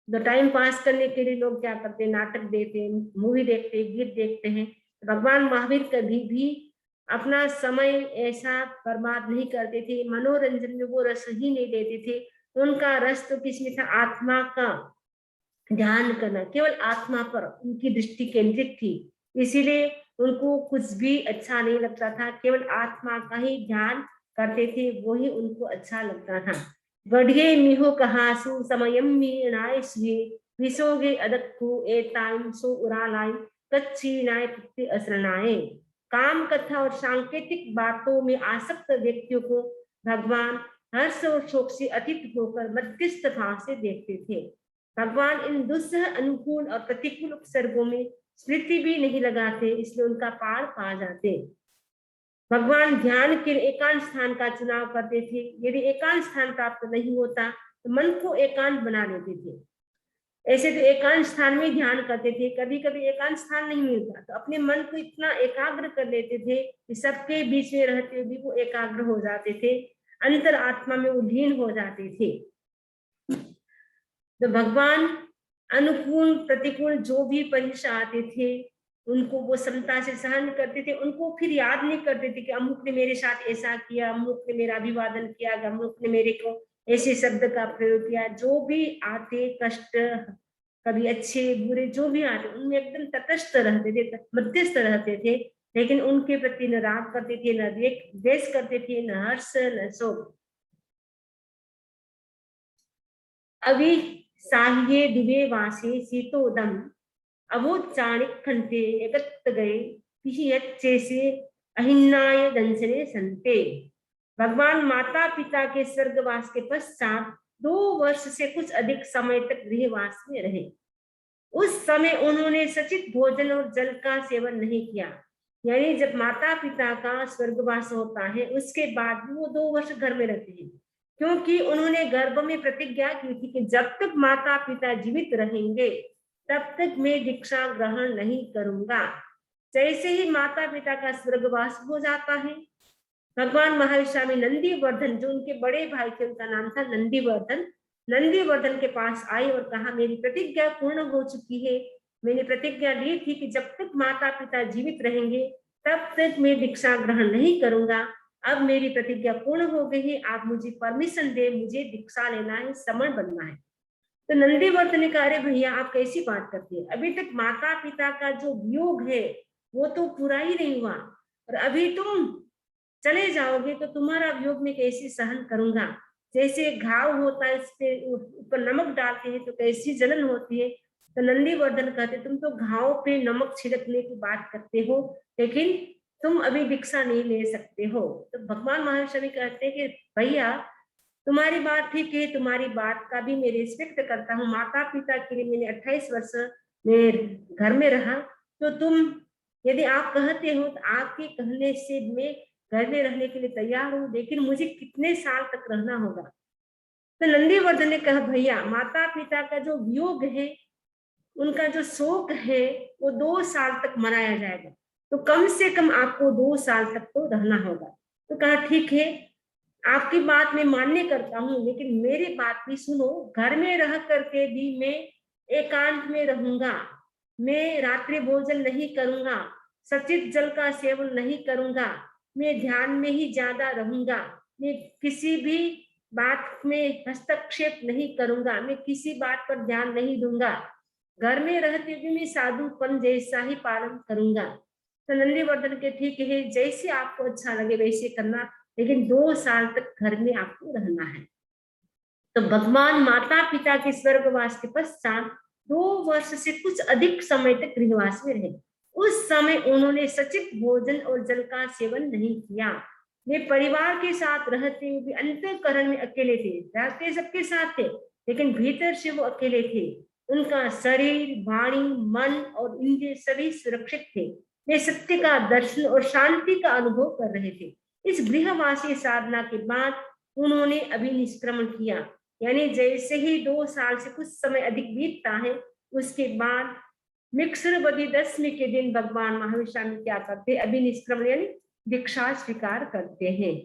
Speaker 1: तो टाइम पास करने के लिए लोग क्या करते हैं, नाटक देखते हैं, मूवी देखते हैं, गीत देखते हैं। भगवान महावीर कभी भी अपना समय ऐसा बर्बाद नहीं करते थे, मनोरंजन में वो रस ही नहीं लेते थे। उनका रस तो किसमें था, आत्मा का ध्यान करना, केवल आत्मा पर उनकी दृष्टि केंद्रित थी। इसीलिए उनको कुछ भी अच्छा नहीं लगता था, केवल आत्मा का ही ध्यान करते थे, वो ही उनको अच्छा लगता था। गढ़िये मिहो कहासु समयम मीणाय सुहे, विसोगे अदक्कु एताम सो उरालाय, कच्ची नाय पुत्ति असरणाए। काम कथा और सांकेतिक बातों में आसक्त व्यक्तियों को भगवान हर्ष और शोक से अतीत होकर मध्यस्थ भाव से देखते थे। भगवान इन दुस्सह अनुकूल और प्रतिकूल उपसर्गों में स्मृति भी नहीं लगाते, इसलिए उनका पार पा जाते। भगवान ध्यान के एकांत स्थान का चुनाव करते थे। यदि एकांत स्थान प्राप्त नहीं होता तो मन को एकांत बना लेते थे। ऐसे तो एकांत स्थान में ध्यान करते थे, कभी कभी एकांत स्थान नहीं मिलता तो अपने मन को इतना एकाग्र कर लेते थे कि सबके बीच में रहते हुए भी वो एकाग्र हो जाते थे, अंतर आत्मा में वो लीन हो जाते थे। तो भगवान अनुकूल प्रतिकूल जो भी परीक्षा आते थे उनको वो समता से सहन करते थे। उनको फिर याद नहीं करते थे कि अमुक ने मेरे साथ ऐसा किया, अमुक ने मेरा अभिवादन किया, अमुक ने मेरे को ऐसे शब्द का प्रयोग किया। जो भी आते कष्ट, कभी अच्छे बुरे जो भी आते, उनमें एकदम तटस्थ रहते थे, मध्यस्थ रहते थे, लेकिन उनके प्रति न राग करते थे, न द्वेष करते थे, न हर्ष न शोक। अभी साहिये दिवे वासे शीतोदम अवो चाणिक खंते एकत्र गए पिही से अहिन्नाय दंसने संते। भगवान माता पिता के स्वर्गवास के पश्चात 2 वर्ष से कुछ अधिक समय तक गृहवास में रहे। उस समय उन्होंने सचित भोजन और जल का सेवन नहीं किया। यानी जब माता पिता का स्वर्गवास होता है उसके बाद भी वो 2 वर्ष घर में रहते हैं, क्योंकि उन्होंने गर्भ में प्रतिज्ञा की थी कि जब तक माता पिता जीवित रहेंगे तब तक मैं दीक्षा ग्रहण नहीं करूंगा। जैसे ही माता पिता का स्वर्गवास हो जाता है, भगवान महावीर स्वामी नंदीवर्धन, जो उनके बड़े भाई थे, उनका नाम था नंदीवर्धन, नंदीवर्धन के पास आए और कहा मेरी प्रतिज्ञा पूर्ण हो चुकी है, मैंने प्रतिज्ञा ली थी कि जब तक माता पिता जीवित रहेंगे तब तक मैं दीक्षा ग्रहण नहीं करूंगा। अब मेरी प्रतिज्ञा पूर्ण हो गई है, आप मुझे परमिशन दे, मुझे दीक्षा लेना है, समण बनना है। तो नंदीवर्धन ने कहा अरे भैया आप कैसी बात करते हैं, अभी तक माता पिता का जो वियोग है वो तो पूरा ही नहीं हुआ, और अभी तुम चले जाओगे तो तुम्हारा वियोग में कैसे सहन करूंगा। जैसे घाव होता है, इस पे ऊपर नमक डालते हैं तो कैसी जलन होती है। तो नंदीवर्धन कहते तुम तो घाव पे नमक छिड़कने की बात करते हो, लेकिन तुम अभी दीक्षा नहीं ले सकते हो। तो भगवान महावीर स्वामी कहते हैं कि भैया तुम्हारी बात ठीक है, तुम्हारी बात का भी मैं रिस्पेक्ट करता हूँ। माता पिता के लिए मैंने 28 वर्ष में घर में रहा, तो तुम यदि आप कहते हो तो आपके कहने से मैं घर में रहने के लिए तैयार हूँ, लेकिन मुझे कितने साल तक रहना होगा। तो नंदीवर्धन ने कहा भैया माता पिता का जो वियोग है, उनका जो शोक है वो 2 साल तक मनाया जाएगा, तो कम से कम आपको 2 साल तक तो रहना होगा। तो कहा ठीक है, आपकी बात मैं मान्य करता हूँ, लेकिन मेरी बात भी सुनो। घर में रह करके भी मैं एकांत में रहूंगा, मैं रात्रि भोजन नहीं करूंगा, सचित जल का सेवन नहीं करूंगा, मैं ध्यान में ही ज्यादा रहूंगा, मैं किसी भी बात में हस्तक्षेप नहीं करूंगा, मैं किसी बात पर ध्यान नहीं दूंगा, घर में रहते हुए मैं साधुपन जैसा ही पालन करूंगा। तो नंदीवर्धन के ठीक है, जैसे आपको अच्छा लगे वैसे करना, लेकिन 2 साल तक घर में आपको रहना है। तो भगवान माता पिता के स्वर्गवास के पश्चात 2 वर्ष से कुछ अधिक समय तक गृहवास में रहे। उस समय उन्होंने सचित भोजन और जल का सेवन नहीं किया। वे परिवार के साथ रहते हुए भी अंतःकरण में अकेले थे। रहते सबके साथ थे, लेकिन भीतर से वो अकेले थे। उनका शरीर, वाणी, मन और इंद्रिय सभी सुरक्षित थे। वे सत्य का दर्शन और शांति का अनुभव कर रहे थे। इस गृहवासी साधना के बाद उन्होंने अभिनिष्क्रमण किया, यानी जैसे ही 2 साल से कुछ समय अधिक बीतता है, उसके बाद मिक्सरवदी दशमी के दिन भगवान महावीर स्वामी क्या करते हैं? अभिनिष्क्रमण यानी दीक्षा स्वीकार करते हैं।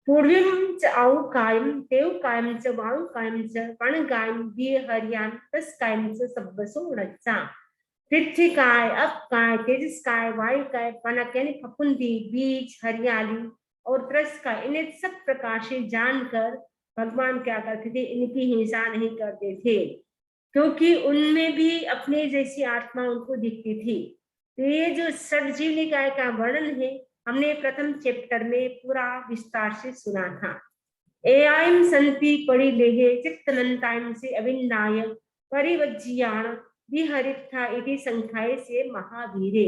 Speaker 1: पूर्वीं च आउ कायम तेव कायम च वायु कायम च पण गायम दिए हरियान तस कायम च सब्बसो रचा। पृथ्वी काय, अप काय, तेजस काय, वायु काय, पनक यानी फफूंदी, बीज, हरियाली और त्रस का, इन्हें सब प्रकार से जानकर भगवान क्या करते थे? इनकी हिंसा नहीं करते थे, क्योंकि उनमें भी अपने जैसी आत्मा उनको दिखती थी। तो ये जो षडजीव निकाय का वर्णन है, हमने प्रथम चैप्टर में पूरा विस्तार से सुना था। एआईम संति पड़ी लेहे चित्तनंताइम से अविन्नाय परिवज्जियाण विहरित्था इति संख्याय से महावीरे।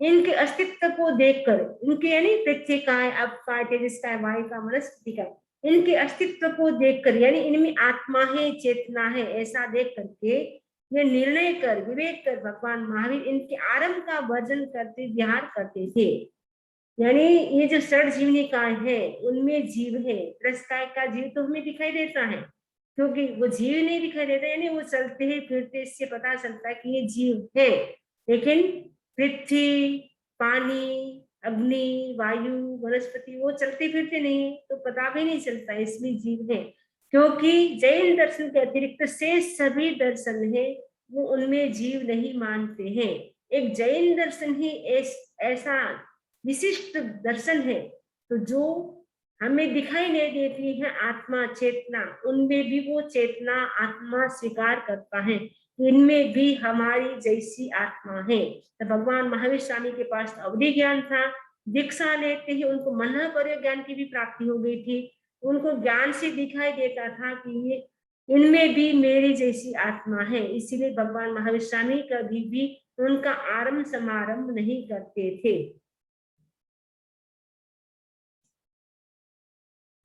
Speaker 1: इनके अस्तित्व को देखकर, इनके यानी पृथ्वी काय, अब काय, तेजस काय, वायु का, वनस्पति का, इनके अस्तित्व को देखकर, यानी इनमें आत्मा है, चेतना है, ऐसा देख करके ये निर्णय कर, विवेक कर भगवान महावीर इनके आरंभ का वर्जन करते, विहार करते थे। यानी ये जो षडजीव निकाय है उनमें जीव है, त्रस्ताय का जीव तो हमें दिखाई देता है, क्योंकि वो जीव नहीं दिखाई देता, यानी वो चलते हैं फिरते, इससे पता चलता है कि ये जीव है। लेकिन पृथ्वी, पानी, अग्नि, वायु, वनस्पति वो चलते फिरते नहीं, तो पता भी नहीं चलता इसमें जीव है। क्योंकि जैन दर्शन के अतिरिक्त से सभी दर्शन है वो उनमें जीव नहीं मानते हैं। एक जैन दर्शन ही ऐसा विशिष्ट दर्शन है, तो जो हमें दिखाई नहीं देती है आत्मा, चेतना, उनमें भी वो चेतना, आत्मा स्वीकार करता है, इनमें भी हमारी जैसी आत्मा है। तो भगवान महावीर स्वामी के पास अवधि ज्ञान था, दीक्षा लेते ही उनको मन पर ज्ञान की भी प्राप्ति हो गई थी। उनको ज्ञान से दिखाई देता था कि ये इनमें भी मेरी जैसी आत्मा है, इसीलिए भगवान महावीर स्वामी कभी भी उनका आरंभ समारंभ नहीं करते थे।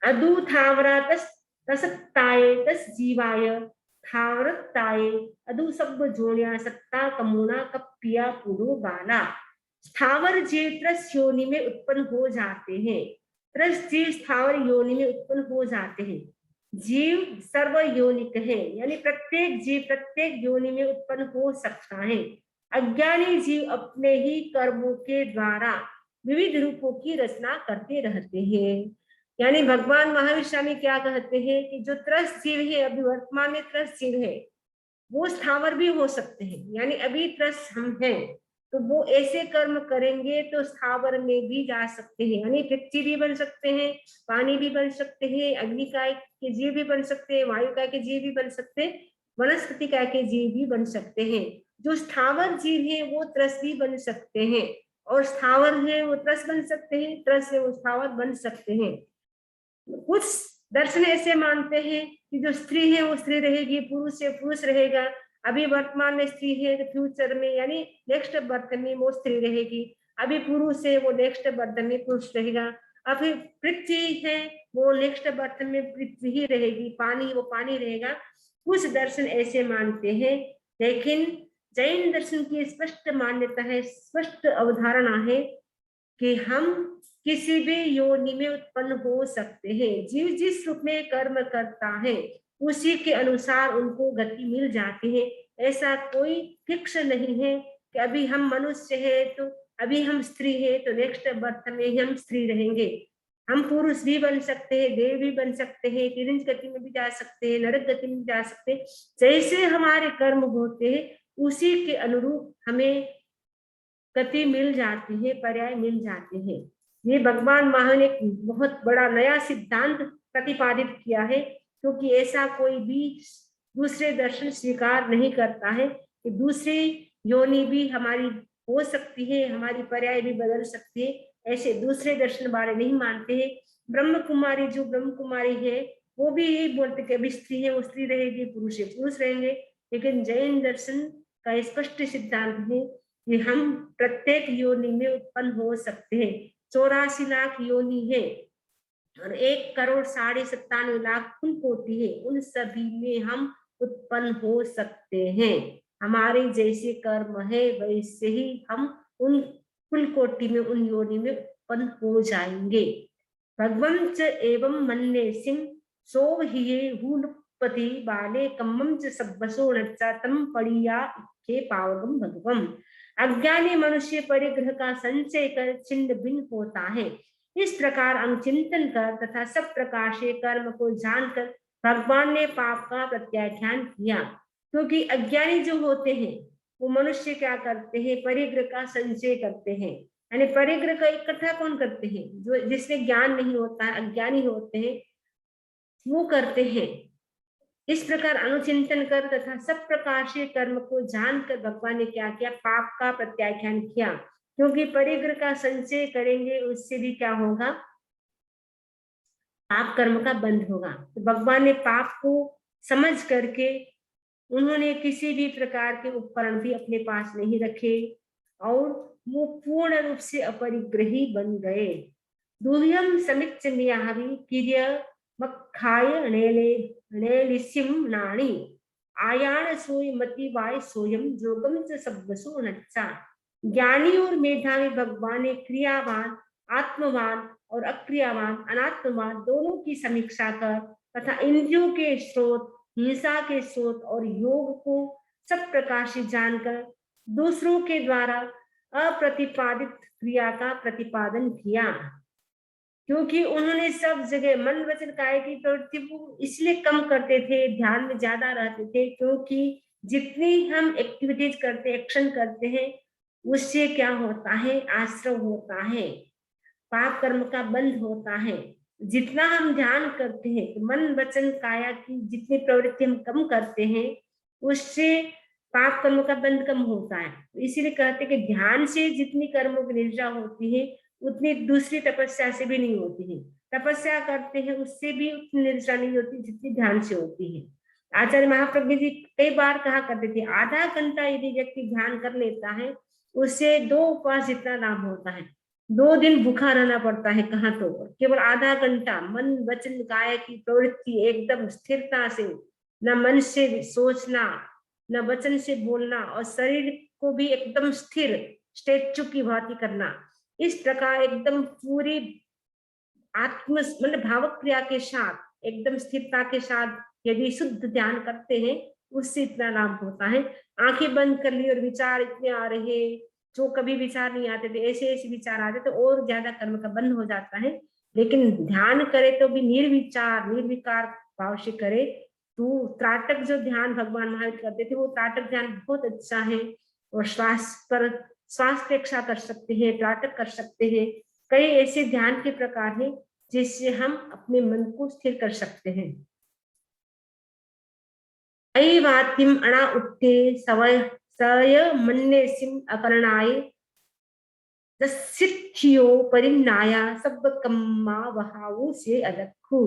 Speaker 1: अदु थावरा तसत्ताय तस जीवाय थावरत्ताय अदु सब जोड़िया सत्ता कमुना कपिया पुरो बाला। स्थावर जीव त्रस योनि में उत्पन्न हो जाते हैं। त्रस जीव स्थावर योनि में उत्पन्न हो जाते हैं। जीव सर्व योनिक है, यानी प्रत्येक जीव प्रत्येक योनि में उत्पन्न हो सकता है। अज्ञानी जीव अपने ही कर्मों के द्वारा विविध रूपों की रचना करते रहते हैं। यानी भगवान महावीर स्वामी क्या कहते हैं कि जो त्रस्त जीव है, अभी वर्तमान में त्रस्त जीव है, वो स्थावर भी हो सकते हैं। यानी अभी त्रस्त हम हैं, तो वो ऐसे कर्म करेंगे तो स्थावर में भी जा सकते हैं, यानी पृथ्वी भी बन सकते हैं, पानी भी बन सकते हैं, अग्निकाय के जीव भी बन सकते हैं, वायुकाय के जीव भी बन सकते हैं, वनस्पति काय के जीव भी बन सकते हैं। जो स्थावर जीव है वो त्रस्त भी बन सकते हैं, और स्थावर है वो त्रस्त बन सकते हैं, त्रस्त है वो स्थावर बन सकते हैं। कुछ दर्शन ऐसे मानते हैं कि जो स्त्री है वो स्त्री रहेगी, पुरुष है पुरुष रहेगा। अभी वर्तमान में स्त्री है तो फ्यूचर में यानी नेक्स्ट बर्थ में वो स्त्री रहेगी। अभी पुरुष है वो नेक्स्ट बर्थ में पुरुष रहेगा। अभी पृथ्वी है वो नेक्स्ट बर्थ में पृथ्वी ही रहेगी, पानी वो पानी रहेगा। कुछ दर्शन ऐसे मानते हैं, लेकिन जैन दर्शन की स्पष्ट मान्यता है, स्पष्ट अवधारणा है कि हम किसी भी योनि में उत्पन्न हो सकते हैं। जीव जिस रूप में कर्म करता है उसी के अनुसार उनको गति मिल जाती है। ऐसा कोई फिक्स नहीं है कि अभी हम मनुष्य है तो अभी हम स्त्री है तो नेक्स्ट बर्थ में हम स्त्री रहेंगे। हम पुरुष भी बन सकते हैं, देव भी बन सकते हैं, तिरंज गति में भी जा सकते हैं, नरक गति में जा सकते हैं। जैसे हमारे कर्म होते हैं उसी के अनुरूप हमें गति मिल जाती है, पर्याय मिल जाते हैं। ये भगवान महान ने बहुत बड़ा नया सिद्धांत प्रतिपादित किया है, क्योंकि ऐसा कोई भी दूसरे दर्शन स्वीकार नहीं करता है कि दूसरी योनि भी हमारी हो सकती है, हमारी पर्याय भी बदल सकती है। ऐसे दूसरे दर्शन वाले नहीं मानते हैं। ब्रह्म कुमारी जो ब्रह्म कुमारी है वो भी यही बोलते कि अभी स्त्री है वो स्त्री रहेगी, पुरुष है पुरुष रहेंगे। लेकिन जैन दर्शन का स्पष्ट सिद्धांत है कि हम प्रत्येक योनि में उत्पन्न हो सकते हैं। 84 लाख योनि है और 1,97,97,00,000 कुल कोटि है, उन सभी में हम उत्पन्न हो सकते हैं। हमारे जैसे कर्म है वैसे ही हम उन कुल कोटि में उन योनि में उत्पन्न हो जाएंगे। भगवंच एवं मन्ने सिंह सोव हिये हुलपति बाले कम्मम च सब्बसो नच्चा तम पड़िया के पावगम भगवम। अज्ञानी मनुष्य परिग्रह का संचय कर छिन्न भिन्न होता है। इस प्रकार अनुचिंतन कर तथा सब प्रकार से कर्म को जानकर भगवान ने पाप का प्रत्याख्यान किया। क्योंकि अज्ञानी जो होते हैं वो मनुष्य क्या करते हैं, परिग्रह का संचय करते हैं। यानी परिग्रह का इकट्ठा कौन करते हैं, जो जिसमें ज्ञान नहीं होता है, अज्ञानी होते हैं वो करते हैं। इस प्रकार अनुचिंतन कर तथा सब प्रकार से कर्म को जानकर भगवान ने क्या किया, पाप का प्रत्याख्यान किया। क्योंकि परिग्रह का संचय करेंगे उससे भी क्या होगा, पाप कर्म का बंध होगा। तो भगवान ने पाप को समझ करके उन्होंने किसी भी प्रकार के उपकरण भी अपने पास नहीं रखे और वो पूर्ण रूप से अपरिग्रही बन गए। दुह्यम समिच्च मियाहवि किर्य मक्खाय नेलिसिम नाणी आयाण सोय मति वाय सोयम जोगम च सब्बसो नच्चा। ज्ञानी और मेधावी भगवान ने क्रियावान, आत्मवान और अक्रियावान, अनात्मवान दोनों की समीक्षा कर तथा इंद्रियों के स्रोत, हिंसा के स्रोत और योग को सब प्रकार से जानकर दूसरों के द्वारा अप्रतिपादित क्रिया का प्रतिपादन किया। क्योंकि उन्होंने सब जगह मन वचन काया की प्रवृत्ति को इसलिए कम करते थे, ध्यान में ज्यादा रहते थे, क्योंकि जितनी हम एक्टिविटीज करते, एक्शन करते हैं, उससे क्या होता है, आश्रव होता है, पाप कर्म का बंध होता है। जितना हम ध्यान करते हैं, तो मन वचन काया की जितनी प्रवृत्ति हम कम करते हैं उससे पाप कर्म का बंध कम होता है। इसीलिए कहते हैं कि ध्यान से जितनी कर्मों की निर्जा होती है उतनी दूसरी तपस्या से भी नहीं होती है। तपस्या करते हैं उससे भी उतनी निर्जा नहीं होती जितनी ध्यान से होती है। आचार्य महाप्रज्ञ जी कई बार कहा करते थे, आधा घंटा यदि व्यक्ति ध्यान कर लेता है उससे 2 उपवास जितना लाभ होता है। 2 दिन भूखा रहना पड़ता है कहाँ तो, केवल आधा घंटा मन वचन काया की प्रवृत्ति एकदम स्थिरता से, न मन से सोचना न वचन से बोलना और शरीर को भी एकदम स्थिर स्टेचू की भांति करना। इस प्रकार एकदम पूरी आत्म मतलब भावक क्रिया के साथ एकदम स्थिरता के साथ यदि शुद्ध ध्यान करते हैं उससे इतना लाभ होता है। आंखें बंद कर ली और विचार इतने आ रहे जो कभी विचार नहीं आते थे, ऐसे ऐसे विचार आते तो और ज्यादा कर्म का बंध हो जाता है। लेकिन ध्यान करे तो भी निर्विचार निर्विकार भाव से करे। तो त्राटक जो ध्यान भगवान महावीर करते थे वो त्राटक ध्यान बहुत अच्छा है। और श्वास प्रेक्षा कर सकते हैं, त्राटक कर सकते हैं। कई ऐसे ध्यान के प्रकार हैं जिससे हम अपने मन को स्थिर कर सकते हैं। ऐवातिम अणा उत्ते सय मन्ने सिम अकरणाय दस्सिठियो परिन्नाया सब कम्मा वहाऊ से अदक्खु।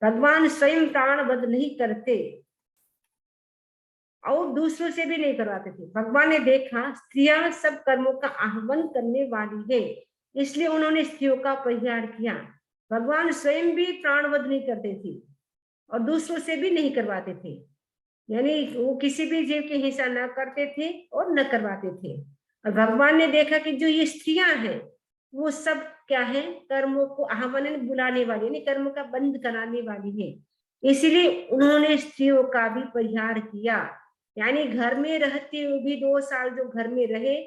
Speaker 1: भगवान स्वयं प्राणवध नहीं करते और दूसरों से भी नहीं करवाते थे। भगवान ने देखा स्त्रियां सब कर्मों का आह्वान करने वाली है, इसलिए उन्होंने स्त्रियों का परिहार किया। भगवान स्वयं भी प्राणवध नहीं करते थे और दूसरों से भी नहीं करवाते थे, यानी वो किसी भी जीव की हिंसा न करते थे और न करवाते थे। और भगवान ने देखा कि जो ये स्त्रियां हैं वो सब क्या है, कर्मों को आह्वान बुलाने वाली, यानी कर्म का बंध कराने वाली है। इसीलिए उन्होंने स्त्रियों का भी परिहार किया। यानी घर में रहते हुए भी 2 साल जो घर में रहे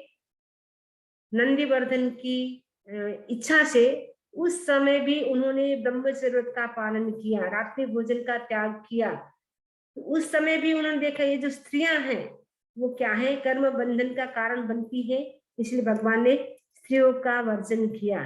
Speaker 1: नंदीवर्धन की इच्छा से, उस समय भी उन्होंने ब्रह्मचर्य का पालन किया, रात्रि भोजन का त्याग किया। तो उस समय भी उन्होंने देखा ये जो स्त्रियां हैं वो क्या है, कर्म बंधन का कारण बनती है, इसलिए भगवान ने स्त्रियों का वर्जन किया।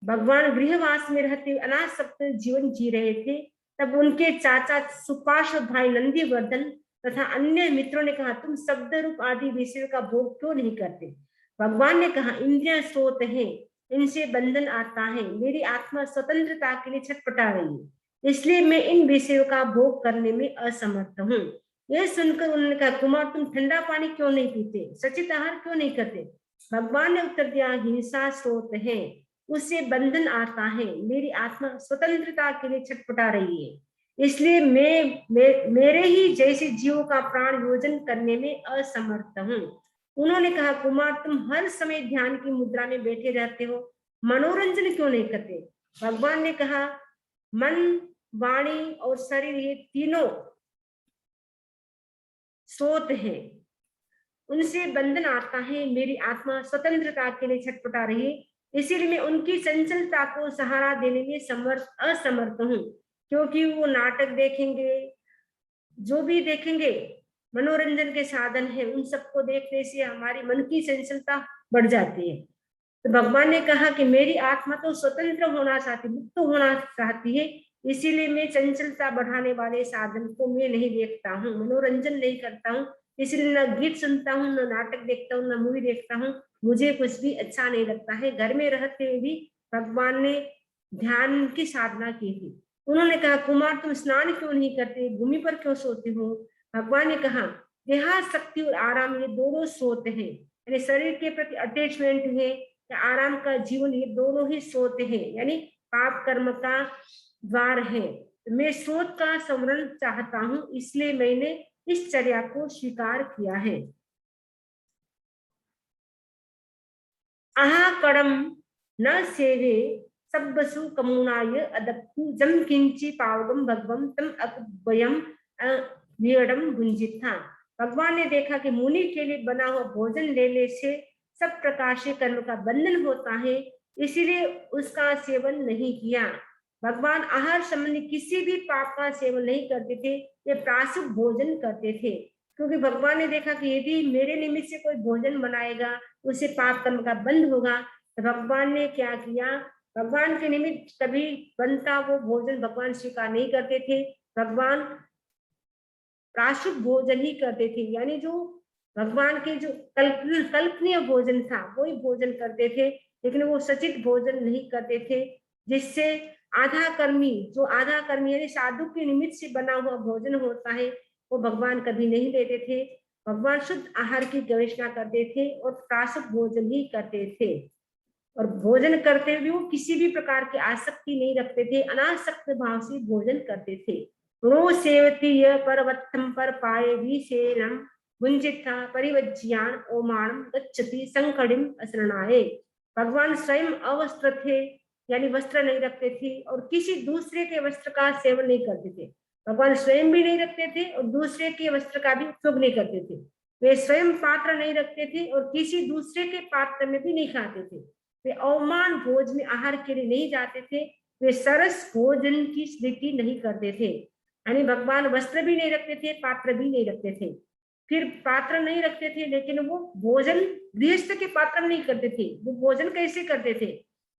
Speaker 1: भगवान गृहवास में रहते अनासक्त जीवन जी रहे थे, तब उनके चाचा सुपार्श्व भाई नंदीवर्धन तथा अन्य मित्रों ने कहा, तुम शब्द रूप आदि विषयों का भोग क्यों नहीं करते? भगवान ने कहा, इंद्रियां स्रोत हैं, इनसे बंधन आता है, मेरी आत्मा स्वतंत्रता के लिए छटपटा रही है, इसलिए मैं इन विषयों का भोग करने में असमर्थ हूँ। यह सुनकर उन्होंने कहा, कुमार तुम ठंडा पानी क्यों नहीं पीते, सचित आहार क्यों नहीं करते? भगवान ने उत्तर दिया, हिंसा स्रोत है, उससे बंधन आता है, मेरी आत्मा स्वतंत्रता के लिए छटपटा रही है, इसलिए मेरे ही जैसे जीवों का प्राण योजन करने में असमर्थ हूँ। उन्होंने कहा, कुमार तुम हर समय ध्यान की मुद्रा में बैठे रहते हो, मनोरंजन क्यों नहीं करते? भगवान ने कहा, मन, वाणी और शरीर ये तीनों स्रोत हैं, उनसे बंधन आता है, मेरी आत्मा स्वतंत्रता के लिए छटपटा रही है, इसीलिए मैं उनकी चंचलता को सहारा देने में असमर्थ हूँ, क्योंकि वो नाटक देखेंगे, जो भी देखेंगे मनोरंजन के साधन है, उन सबको देखने से हमारी मन की चंचलता बढ़ जाती है। तो भगवान ने कहा कि मेरी आत्मा तो स्वतंत्र होना चाहती, मुक्त होना चाहती है, इसीलिए मैं चंचलता बढ़ाने वाले साधन को मैं नहीं देखता हूँ, मनोरंजन नहीं करता हूँ, इसलिए न गीत सुनता हूँ, न नाटक देखता हूँ, न मूवी देखता हूँ, मुझे कुछ भी अच्छा नहीं लगता है। घर में रहते हुए भी भगवान ने ध्यान की साधना की थी। उन्होंने कहा, कुमार तुम स्नान क्यों नहीं करते, भूमि पर क्यों सोते हो? भगवान ने कहा, देहाशक्ति और आराम ये दोनों स्रोत हैं, यानी शरीर के प्रति अटैचमेंट है या आराम का जीवन, ये दोनों ही स्रोत हैं, यानी पाप कर्म का द्वार है। मैं स्रोत का स्मरण चाहता हूँ, इसलिए मैंने इस चर्या को स्वीकार किया है। आहा कड़म न सेवे सब्बसु कमुनाय अदप्पु जम किंची पावगम भगवम तम अकुबयम वियडम गुंजिथा। भगवान ने देखा कि मुनि के लिए बना हुआ भोजन लेने से सब प्रकार से कर्म का बंधन होता है, इसीलिए उसका सेवन नहीं किया। भगवान आहार संबंधी किसी भी पाप का सेवन नहीं करते थे, ये प्राशुभ भोजन करते थे, क्योंकि भगवान ने देखा कि यदि मेरे निमित्त से कोई भोजन बनाएगा उसे पाप कर्म का बंध होगा। तो भगवान ने क्या किया, भगवान के निमित्त कभी बनता वो भोजन भगवान स्वीकार नहीं करते थे, भगवान प्राशुभ भोजन ही करते थे, यानी जो भगवान के जो कल्पनीय भोजन था वही भोजन करते थे, लेकिन वो सचित भोजन नहीं करते थे, जिससे जो आधा कर्मी यानी साधु के निमित्त से बना हुआ भोजन होता है वो भगवान कभी नहीं देते थे। भगवान शुद्ध आहार की गवेषणा करते थे और प्राशुभ भोजन ही करते थे, और भोजन करते हुए वो किसी भी प्रकार की आसक्ति नहीं रखते थे, अनासक्त भाव से भोजन करते थे। रो सेवती परवत्तम पर पाए विशेनम भुंजिता परिवज्यान ओमाणम गच्छति संकड़िम असरणाए। भगवान स्वयं अवस्त्र थे, यानी वस्त्र नहीं रखते थे, और किसी दूसरे के वस्त्र का सेवन नहीं करते थे। भगवान स्वयं भी नहीं रखते थे और दूसरे के वस्त्र का भी उपयोग नहीं करते थे। वे स्वयं पात्र नहीं रखते थे और किसी दूसरे के पात्र में भी नहीं खाते थे। वे अवमान भोज में आहार के लिए नहीं जाते थे, वे सरस भोजन की स्मृति नहीं करते थे, यानी भगवान वस्त्र भी नहीं रखते थे, पात्र भी नहीं रखते थे। फिर पात्र नहीं रखते थे, लेकिन वो भोजन गृहस्थ के पात्र में नहीं करते थे। वो भोजन कैसे करते थे,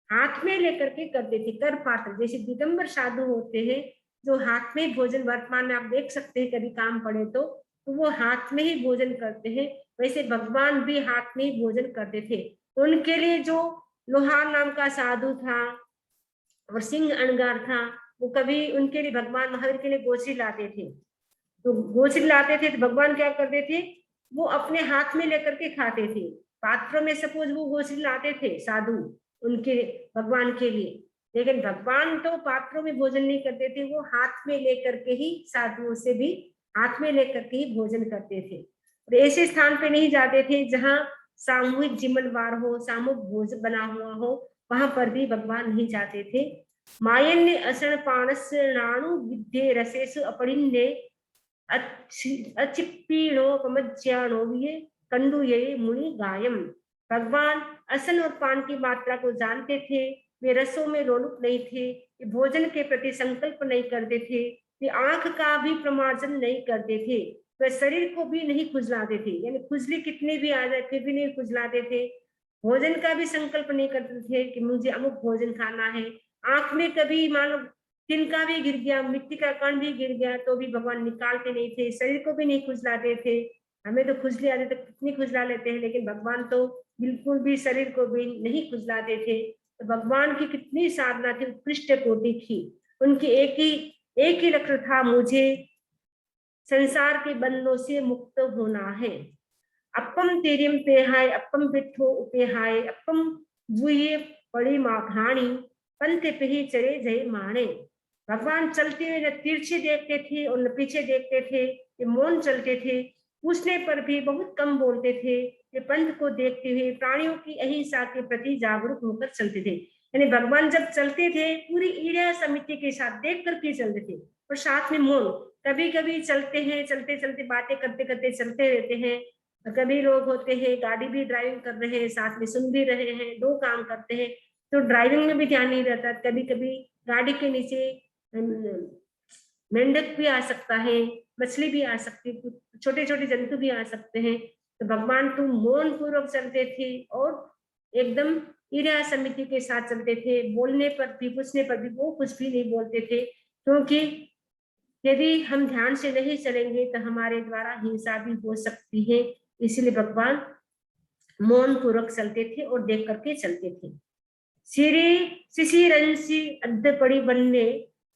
Speaker 1: हाथ में लेकर के करते थे, कर पात्र, जैसे दिगंबर साधु होते हैं जो हाथ में भोजन, वर्तमान में आप देख सकते हैं कभी काम पड़े तो वो हाथ में ही भोजन करते हैं, वैसे भगवान भी हाथ में ही भोजन करते थे। उनके लिए जो लोहार नाम का साधु था और सिंह अणगार था, वो कभी उनके लिए भगवान महावीर के लिए गोश्री लाते थे, तो गोश्री लाते थे तो भगवान क्या करते थे, वो अपने हाथ में लेकर के खाते थे। पात्रों में सपोज वो गोश्री लाते थे साधु उनके भगवान के लिए, लेकिन भगवान तो पात्रों में भोजन नहीं करते थे, वो हाथ में लेकर के ही साधुओं से भी हाथ में लेकर के ही भोजन करते थे। और ऐसे स्थान पे नहीं जाते थे जहाँ सामूहिक जिमनवार हो, सामूहिक भोज बना हुआ हो, वहां पर भी भगवान नहीं जाते थे। मायन्य असण पाणस्नाणु विद्ये रसेसु अपरिन्ने अचिप्पीणोपमज्ञानो कंडु ये मुनि गायम। भगवान असन और पान की मात्रा को जानते थे, वे रसों में लोलुप नहीं थे, वे भोजन के प्रति संकल्प नहीं करते थे, वे आंख का भी प्रमार्जन नहीं करते थे, वे शरीर को भी नहीं खुजलाते थे, यानी खुजली कितनी भी आ जाए फिर भी नहीं खुजलाते थे। भोजन का भी संकल्प नहीं करते थे कि मुझे अमुक भोजन खाना है। आंख में कभी मान लो तिनका भी गिर गया, मिट्टी का कण भी गिर गया तो भी भगवान निकालते नहीं थे, शरीर को भी नहीं खुजलाते थे। हमें तो खुजली आती तो कितनी खुजला लेते हैं, लेकिन भगवान तो बिल्कुल भी शरीर को भी नहीं खुजलाते थे। तो भगवान की कितनी साधना थी, उत्कृष्ट कोटि की। उनकी एक ही लक्ष्य था, मुझे संसार के बंधनों से मुक्त होना है। अपम तेरिम पेहाय अपम पिठो उपेहाय अपम बुए पड़ी माघाणी पंथ पे ही चले जय माणे। भगवान चलते हुए न तिरछे देखते थे और न पीछे देखते थे, ये मौन चलते थे, पूछने पर भी बहुत कम बोलते थे। ये पंथ को देखते हुए प्राणियों की अहिंसा के प्रति जागरूक होकर चलते थे। यानी भगवान जब चलते थे पूरी ईड़ा समिति के साथ देख करके चलते थे, और साथ में मौन। कभी कभी चलते हैं, चलते चलते बातें करते करते चलते रहते हैं। कभी लोग होते हैं गाड़ी भी ड्राइविंग कर रहे हैं, साथ में सुन भी रहे हैं, दो काम करते हैं, तो ड्राइविंग में भी ध्यान नहीं रहता। कभी कभी गाड़ी के नीचे मेंढक भी आ सकता है, मछली भी आ सकती है, छोटे छोटे जंतु भी आ सकते हैं। तो भगवान तुम मौन पूर्वक चलते थे और एकदम ईरा समिति के साथ चलते थे। बोलने पर भी, पूछने पर भी वो कुछ भी नहीं बोलते थे, क्योंकि यदि हम ध्यान से नहीं चलेंगे तो हमारे द्वारा हिंसा भी हो सकती है। इसलिए भगवान मौन पूर्वक चलते थे और देख करके चलते थे। सिरे शिशिरंसी अद्ध पड़ी बनने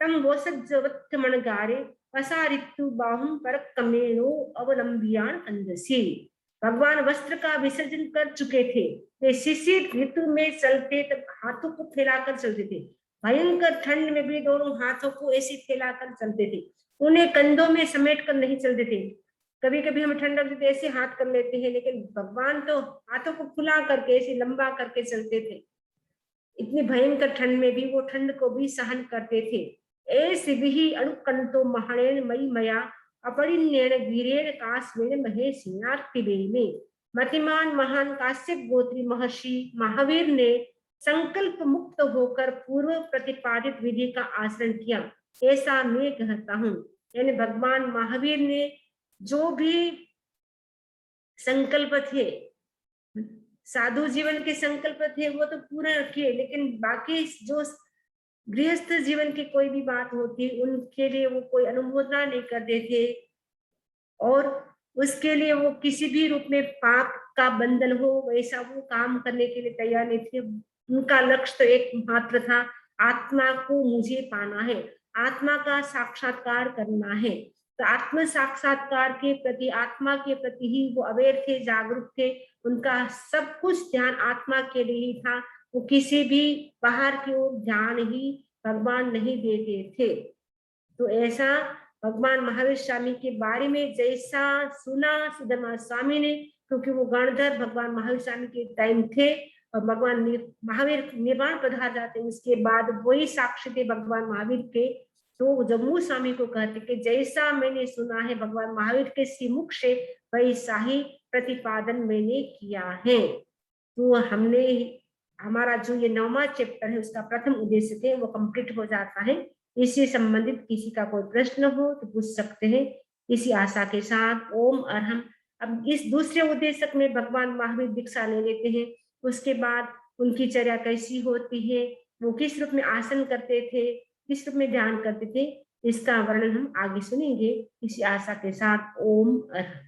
Speaker 1: तम वो सज्जवत् मनगारे असा ऋतु बाहुम पर कमेनो अवलंबियान अंदसी। भगवान वस्त्र का विसर्जन कर चुके थे, वे शिशिर ऋतु में चलते तब हाथों को फैलाकर चलते थे। भयंकर ठंड में भी दोनों हाथों को ऐसे फैलाकर चलते थे, उन्हें कंधों में समेट कर नहीं चलते थे। कभी कभी हम ठंड लगती तो ऐसे हाथ कर लेते हैं, लेकिन भगवान तो हाथों को फुला करके ऐसे लंबा करके चलते थे। इतनी भयंकर ठंड में भी वो ठंड को भी सहन करते थे। ऐसे भी अणुकंतो महानेन मई मया अपरिण्येन वीरेण कास्मेन महेशिनार्तिबे में। मतिमान महान काश्यप गोत्री महर्षि महावीर ने संकल्प मुक्त होकर पूर्व प्रतिपादित विधि का आचरण किया, ऐसा मैं कहता हूँ। यानी भगवान महावीर ने जो भी संकल्प थे, साधु जीवन के संकल्प थे, वो तो पूरा किए, लेकिन बाकी जो गृहस्थ जीवन की कोई भी बात होती उनके लिए वो कोई अनुमोदना नहीं करते थे, और उसके लिए वो किसी भी रूप में पाप का बंधन हो वैसा वो काम करने के लिए तैयार नहीं थे। उनका लक्ष्य तो एक मात्र था, आत्मा को मुझे पाना है, आत्मा का साक्षात्कार करना है। तो आत्म साक्षात्कार के प्रति, आत्मा के प्रति ही वो अवेयर थे, जागरूक थे। उनका सब कुछ ध्यान आत्मा के लिए ही था, वो किसी भी बाहर की ओर ध्यान ही भगवान नहीं देते थे। तो ऐसा भगवान महावीर स्वामी के बारे में जैसा सुना सुदामा स्वामी ने, क्योंकि वो गणधर भगवान महावीर स्वामी के टाइम थे, और भगवान महावीर निर्वाण पधार जाते, उसके बाद वही साक्षी थे भगवान महावीर के। तो जम्मू स्वामी को कहते कि जैसा मैंने सुना है भगवान महावीर के श्रीमुख से, वैसा ही प्रतिपादन मैंने किया है। तो हमने, हमारा जो ये 9वां चैप्टर है उसका प्रथम उद्देश्य थे वो कंप्लीट हो जाता है। इससे संबंधित किसी का कोई प्रश्न हो तो पूछ सकते हैं। इसी आशा के साथ ओम अरहम। अब इस दूसरे उद्देश्य में भगवान महावीर दीक्षा ले लेते हैं, उसके बाद उनकी चर्या कैसी होती है, वो किस रूप में आसन करते थे, किस रूप में ध्यान करते थे, इसका वर्णन हम आगे सुनेंगे। इसी आशा के साथ ओम अरहम।